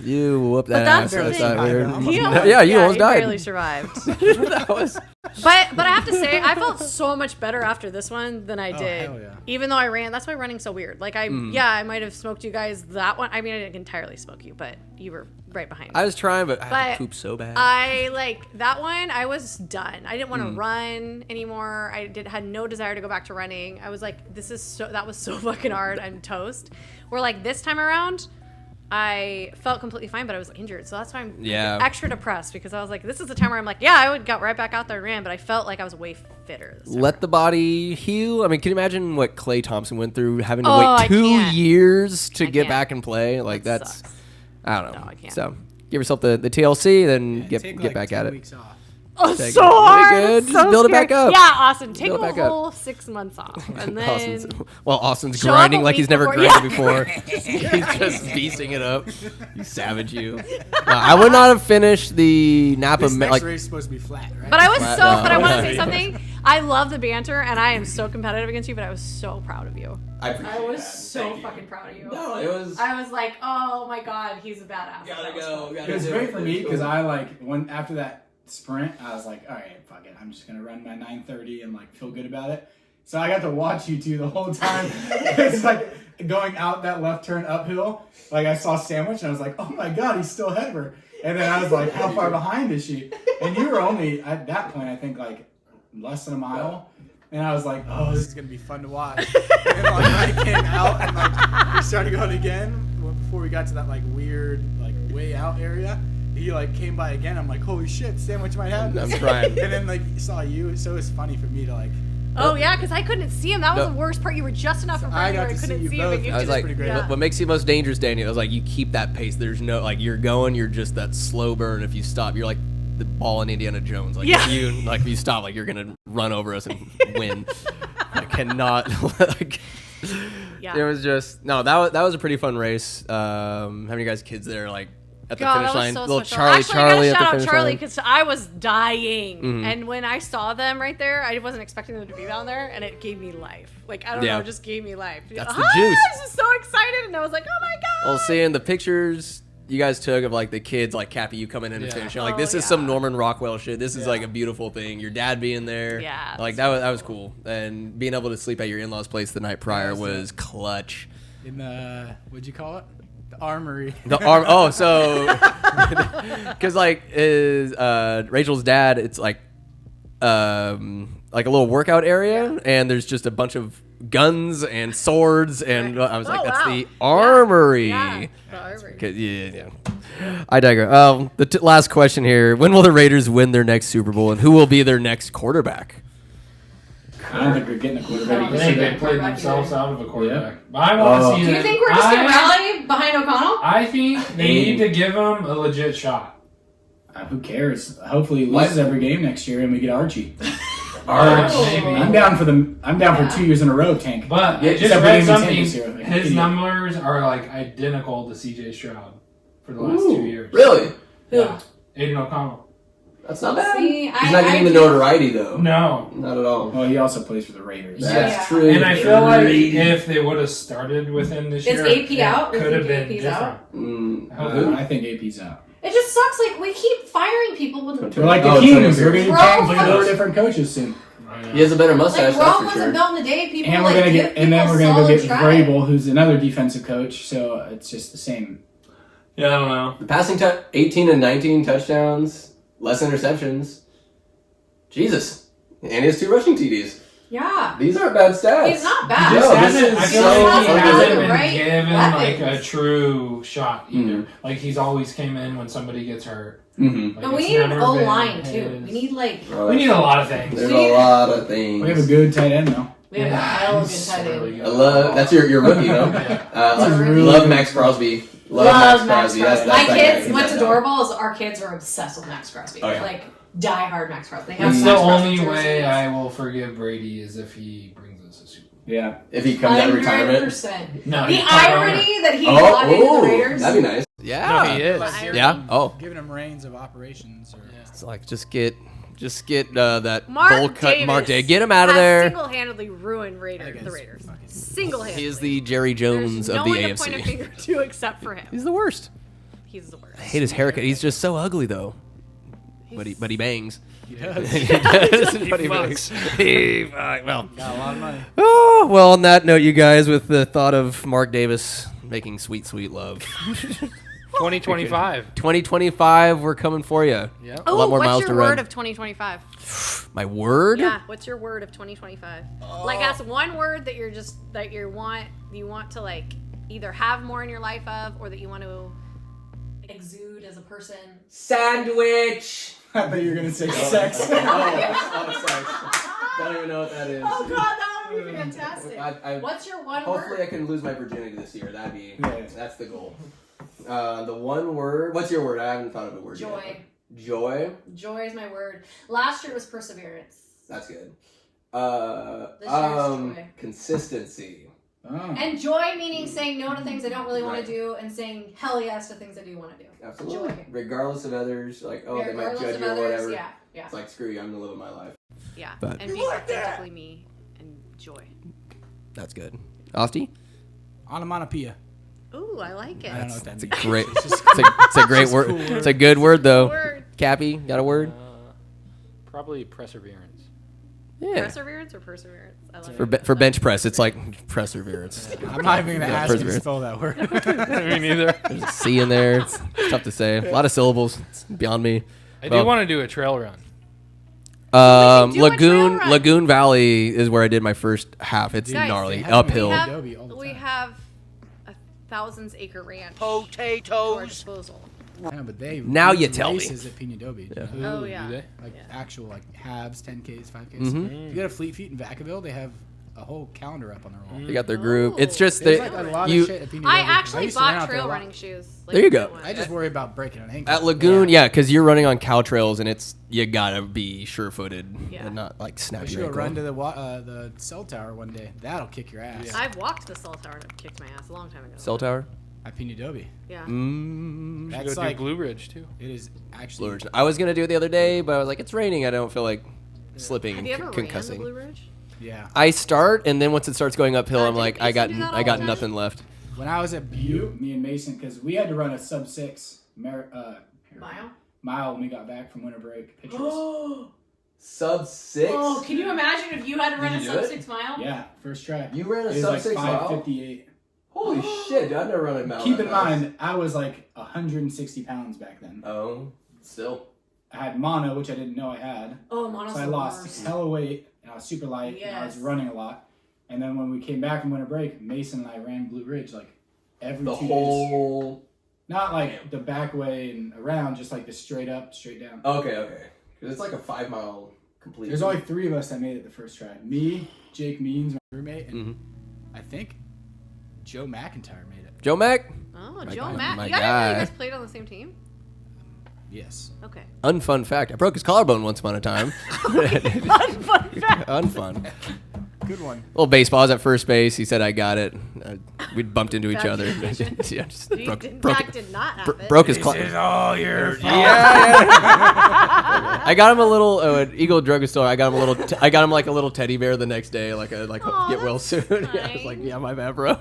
You whooped that But that's ass. the That's thing. not weird. I almost He died. almost, Yeah, you almost died. barely survived. that was But I have to say, I felt so much better after this one than I did. hell yeah. Even though I ran, that's why running's so weird. Like I might have smoked you guys that one. I mean, I didn't entirely smoke you, but you were right behind me. I was trying, but I had to But poop so bad. I like that one. I was done. I didn't want to run anymore. Had no desire to go back to running. I was like, that was so fucking hard. I'm toast. Where like this time around, I felt completely fine, but I was injured. So that's why I'm extra depressed, because I was like, this is the time where I'm like, I would got right back out there and ran, but I felt like I was way fitter. Let the body heal. I mean, can you imagine what Klay Thompson went through, having to I wait 2 can't. years to I get can't. back and play? Like That that's, sucks. I don't know. No, I can't. So give yourself the TLC, then Take get like back 2 at it. weeks off. Oh, Take so it. Really hard. good. It's Just so build it back scary. up. Yeah, Austin, take Build it a back up. whole 6 months off, and then Austin's show up grinding a like he's week never before- grinded before. He's just beasting it up. You savage, you. I would not have finished the Napa. This next Like, race is supposed to be flat, right? But I was Flat- so. no. But I want to say something. I love the banter, and I am so competitive against you. But I was so proud of you. I was so fucking proud of you. No, it was. I was like, oh my god, he's a badass. Gotta That was go. fun. Gotta It was do great it. for me because I like when after that sprint, I was like, all right, fuck it, I'm just gonna run my 9:30 and like feel good about it. So I got to watch you two the whole time. It's like going out that left turn uphill. Like I saw Sandwich and I was like, oh my god, he's still ahead of her. And then I was like, how far behind is she? And you were only at that point, I think, like less than a mile. And I was like, Oh, this is gonna be fun to watch. And then like I came out and like we started going again before we got to that like weird like way out area. He like came by again. I'm like, holy shit, Sandwich might have this. I'm trying. And then like saw you, so it's funny for me to like. Oh yeah, because I couldn't see him. That was No. the worst part. You were just enough in front I of me got where I to see couldn't you see him. both. And you I was could- like, pretty great. yeah. what makes you most dangerous, Daniel? I was like, you keep that pace. There's no, like, you're going, you're just that slow burn. If you stop, you're like the ball in Indiana Jones. Like, Yeah. if you stop, like, you're going to run over us and win. I cannot, like, Yeah. it was just, no, that was a pretty fun race. Having you guys kids there, like, at the God, finish that was line. so Little special. Charlie Actually, at I the gotta shout out finish Charlie line. because I was dying, Mhm. and when I saw them right there, I wasn't expecting them to be down there, and it gave me life. Like I don't Yeah. know, it just gave me life. That's the I juice. was just so excited, and I was like, oh my god. Well, seeing the pictures you guys took of like the kids, like Cappy, you coming in and Yeah. finishing, like Oh, this is some yeah. Norman Rockwell shit. This is like a beautiful thing. Your dad being there, Yeah, like that was cool, and being able to sleep at your in-laws' place the night prior was clutch. In the what'd you call it? The armory. The arm. Oh, so because like is Rachel's dad, it's like a little workout area, and there's just a bunch of guns and swords, and I was like, Oh, that's wow. the armory. Yeah, the armory. 'Cause- yeah. I digress. The last question here: when will the Raiders win their next Super Bowl, and who will be their next quarterback? I don't think we're getting a quarterback. I I don't think Yeah. they played Quarterback themselves either. out of a quarterback. But I want to Oh. see Do you them- think we're just gonna I- rally behind O'Connell? I think they need to give him a legit shot. Who cares? Hopefully he loses every game next year and we get Archie. Maybe. I'm down for Yeah. 2 years in a row, Tank. But Yeah, I just except we read didn't even something. take this year, like, His idiot. numbers are like identical to CJ Stroud for the last 2 years. Really? Yeah. Aiden O'Connell. That's not See, He's not getting the notoriety though. No. Not at all. Well, he also plays for the Raiders. That's Yeah. true. And I feel like if they would have started with him this Is year, AP out? it You could have think been AP's different. out? Who? I think AP's out. It just sucks. Like we keep firing people with We're like the Oh, Kings. Trey We're going to Bro, be fuck. 4 different coaches soon. He has a better mustache. like that's Rome for wasn't sure. built in a day. People And we're like gonna give get, and then people we're gonna go solid get try. Vrabel, who's another defensive coach. So it's just the same. Yeah, I don't know. The passing 18 and 19 touchdowns, less interceptions. Jesus. And he has 2 rushing TDs. Yeah, These aren't bad stats. he's not He bad. No, just this hasn't, is I feel so like he ugly. hasn't been Right given like a weapons. true shot either. Mhm. Like he's always came in when somebody gets hurt. Mm-hmm. Like, But we it's need an never O been line too. his- We need like We need a lot of things. There's We- a lot of things. We have a good tight end though. we have a hell of a good tight Really end. good. I love, that's your rookie, though. That's a really Love good- Max Crosby. Love Max Crosby. That's My that kids, guy. what's He's adorable is our kids are obsessed with Max Crosby. Oh, yeah. Like die hard Max Crosby. They have That's Max the Crosby only jerseys. way I will forgive Brady is if he brings us a Super Bowl. Yeah. If he comes out of retirement. 100%. No, The he's not on irony that he got into the Raiders. That'd be nice. Yeah. No, he is. Like giving Yeah? him- Oh. Giving him reins of operations. Or, It's like, just get that Mark bowl cut Davis Mark Day. Get him out of has there. Single-handedly ruined the Raiders. Single-handedly. He is the Jerry Jones There's of no the one to point a AFC. finger to except for him. He's the worst. He's the worst. I hate his haircut. He's just so ugly, though. but he bangs. He does. He does, but he fucks. bangs. Well, Got a lot of money. oh, well, on that note, you guys, with the thought of Mark Davis making sweet, sweet love. 2025. 2025, we're coming for you. Yeah. A lot more what's miles your to word run. of 2025? My word? Yeah, what's your word of 2025? Like, that's one word that you want to like either have more in your life of, or that you want to exude as a person. Sandwich. I thought you were gonna say sex. Sex. Don't even know what that is. Oh God, that would be fantastic. I What's your one hopefully I word? can lose my virginity this year. Yeah. That's the goal. The one word. What's your word? I haven't thought of a word Joy. yet. Joy. Joy is my word. Last year was perseverance. That's good. This year's joy. Consistency. Oh. And joy meaning saying no to things I don't really want to do, and saying hell yes to things I do want to do. Absolutely. Joy. Regardless of others, like, oh, they might Regardless judge of you or others, whatever. yeah, yeah, It's like, screw you, I'm gonna live my life. yeah. But- And being authentically me and joy. That's good. Asti? Onomatopoeia. Ooh, I like it. I don't know what that It's a means. great. It's just It's a great word. cool word. It's a good word though. Word. Cappy, got a word? Probably perseverance. Yeah. Perseverance or perseverance? I love it. For bench press, it's like perseverance. I'm not even gonna ask you to perseverance. spell that word. Me neither. There's a C in there. It's tough to say. A lot of syllables. It's beyond me. I Well, do want to do a trail run. do a trail run. Lagoon Valley is where I did my first half. It's Guys, gnarly, they have uphill. it. Adobe all the We time. have a 1,000-acre ranch to our disposal. Yeah, but they Now do you tell me. races at Pina Dobi. Yeah. Oh, Ooh, yeah. do they? Like actual like halves, 10Ks, 5Ks. Mhm. If you go to Fleet Feet in Vacaville, they have a whole calendar up on their wall. They got their group. Oh. It's just There's that like a lot you of shit at Pina I Dobi. actually used to run bought out there a trail lot. running shoes. There you go. good ones. I just worry about breaking an ankle. at Lagoon, yeah, because you're running on cow trails and it's you gotta be sure-footed Yeah. and not like snap We should your go ankle. run to the cell tower one day. That'll kick your ass. I've walked the cell tower and it kicked my ass a long time ago. Cell tower. At Pina Dobi. Yeah. Mm, Should That's go like do Blue Ridge too. it is actually. Blue Ridge. I was gonna do it the other day, but I was like, it's raining. I don't feel like slipping Have and you ever ran the concussing. Blue Ridge? Yeah. I start, and then once it starts going uphill, I'm didn't like, Mason do that all I got the time? nothing left. When I was at Butte, Me and Mason, because we had to run a sub-6 Mile? mile when we got back from winter break. Pictures. Sub 6. Oh, can you imagine if you had to run Did a you sub do it? 6 mile? Yeah, first try. You ran a It was sub like 6 mile. 5:58. Holy shit, dude, I've never run a mile. Keep that in fast. mind, I was like 160 pounds back then. Oh, still. I had mono, which I didn't know I had. Oh, mono's So I the lost worst. hella weight, and I was super light, and I was Yes. running a lot. And then when we came back from winter break, Mason and I ran Blue Ridge like every The 2 days. whole. Not like the back way and around, just like the straight up, straight down. Okay. Because it's like a 5 mile complete. There's only 3 of us that made it the first try. Me, Jake Means, my roommate, and Mhm. I think Joe McIntyre made it. Joe Mac. Oh, My Joe guy- Matt. my You guys, know you guy. guys played on the same team? Yes. Okay. Unfun fact: I broke his collarbone once upon a time. Fun fact. Unfun. Good one. Little baseball. I was at first base. He said I got it. We bumped into each Bad other. decision. Yeah, just You broke, in broke, fact did not have it. broke his This collarbone. is all your fault. Yeah. I got him a little at Eagle Drugstore. I got him a little. I got him like a little teddy bear the next day, like a Aw, get well that's soon. Yeah, I was like, nice. yeah, my bad, bro.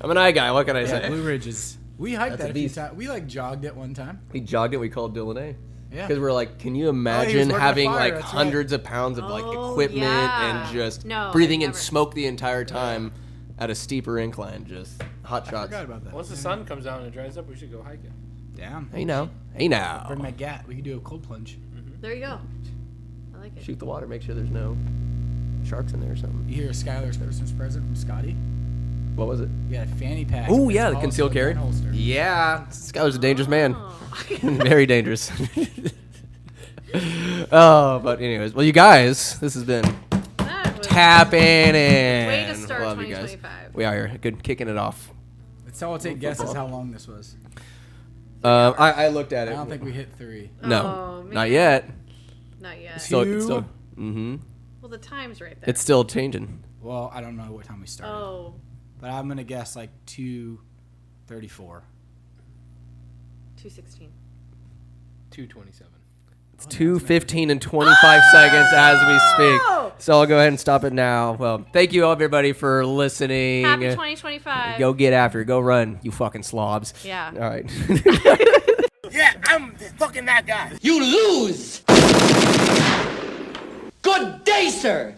I'm an eye guy. What can I Yeah, say? Blue Ridge is. We hiked That's a that a few beast. times. We like jogged it one time. We jogged it. We called Dylan A. Yeah. Because we're like, can you was imagine working a having fire, like that's right. hundreds of pounds of like Oh, equipment yeah. and just No, breathing I've in never- smoke the entire time at a steeper incline, just hot I shots. forgot about that. Once the sun comes out and it dries up, we should go hiking. Damn. Hey now, hey now. Bring my gat. We could do a cold plunge. There you go. I like it. Shoot the water. Make sure there's no sharks in there or something. You hear Skylar's Christmas present from Scotty? What was it? Yeah, fanny pack. Oh It's yeah, the also concealed a carry. gun holster. Yeah, Skylar's a dangerous man. Oh. Very dangerous. Oh, but anyways, well, you guys, this has been That was tapping in. way to start Love you guys. 2025. We are here. Good, kicking it off. Let's all take guesses how long this was. I looked at I it. don't think we hit 3. No, Oh, man. not yet. Not yet. Still, Two. still. Mm-hmm. Well, the time's right there. It's still changing. Well, I don't know what time we started. Oh, But I'm going to guess like 2:34. 2:16. 2:27. It's 2:15 and 25 seconds as we speak. So I'll go ahead and stop it now. Well, thank you all, everybody, for listening. Happy 2025. Go get after it. Go run, you fucking slobs. Yeah. All right. Yeah, I'm fucking that guy. You lose! Good day, sir!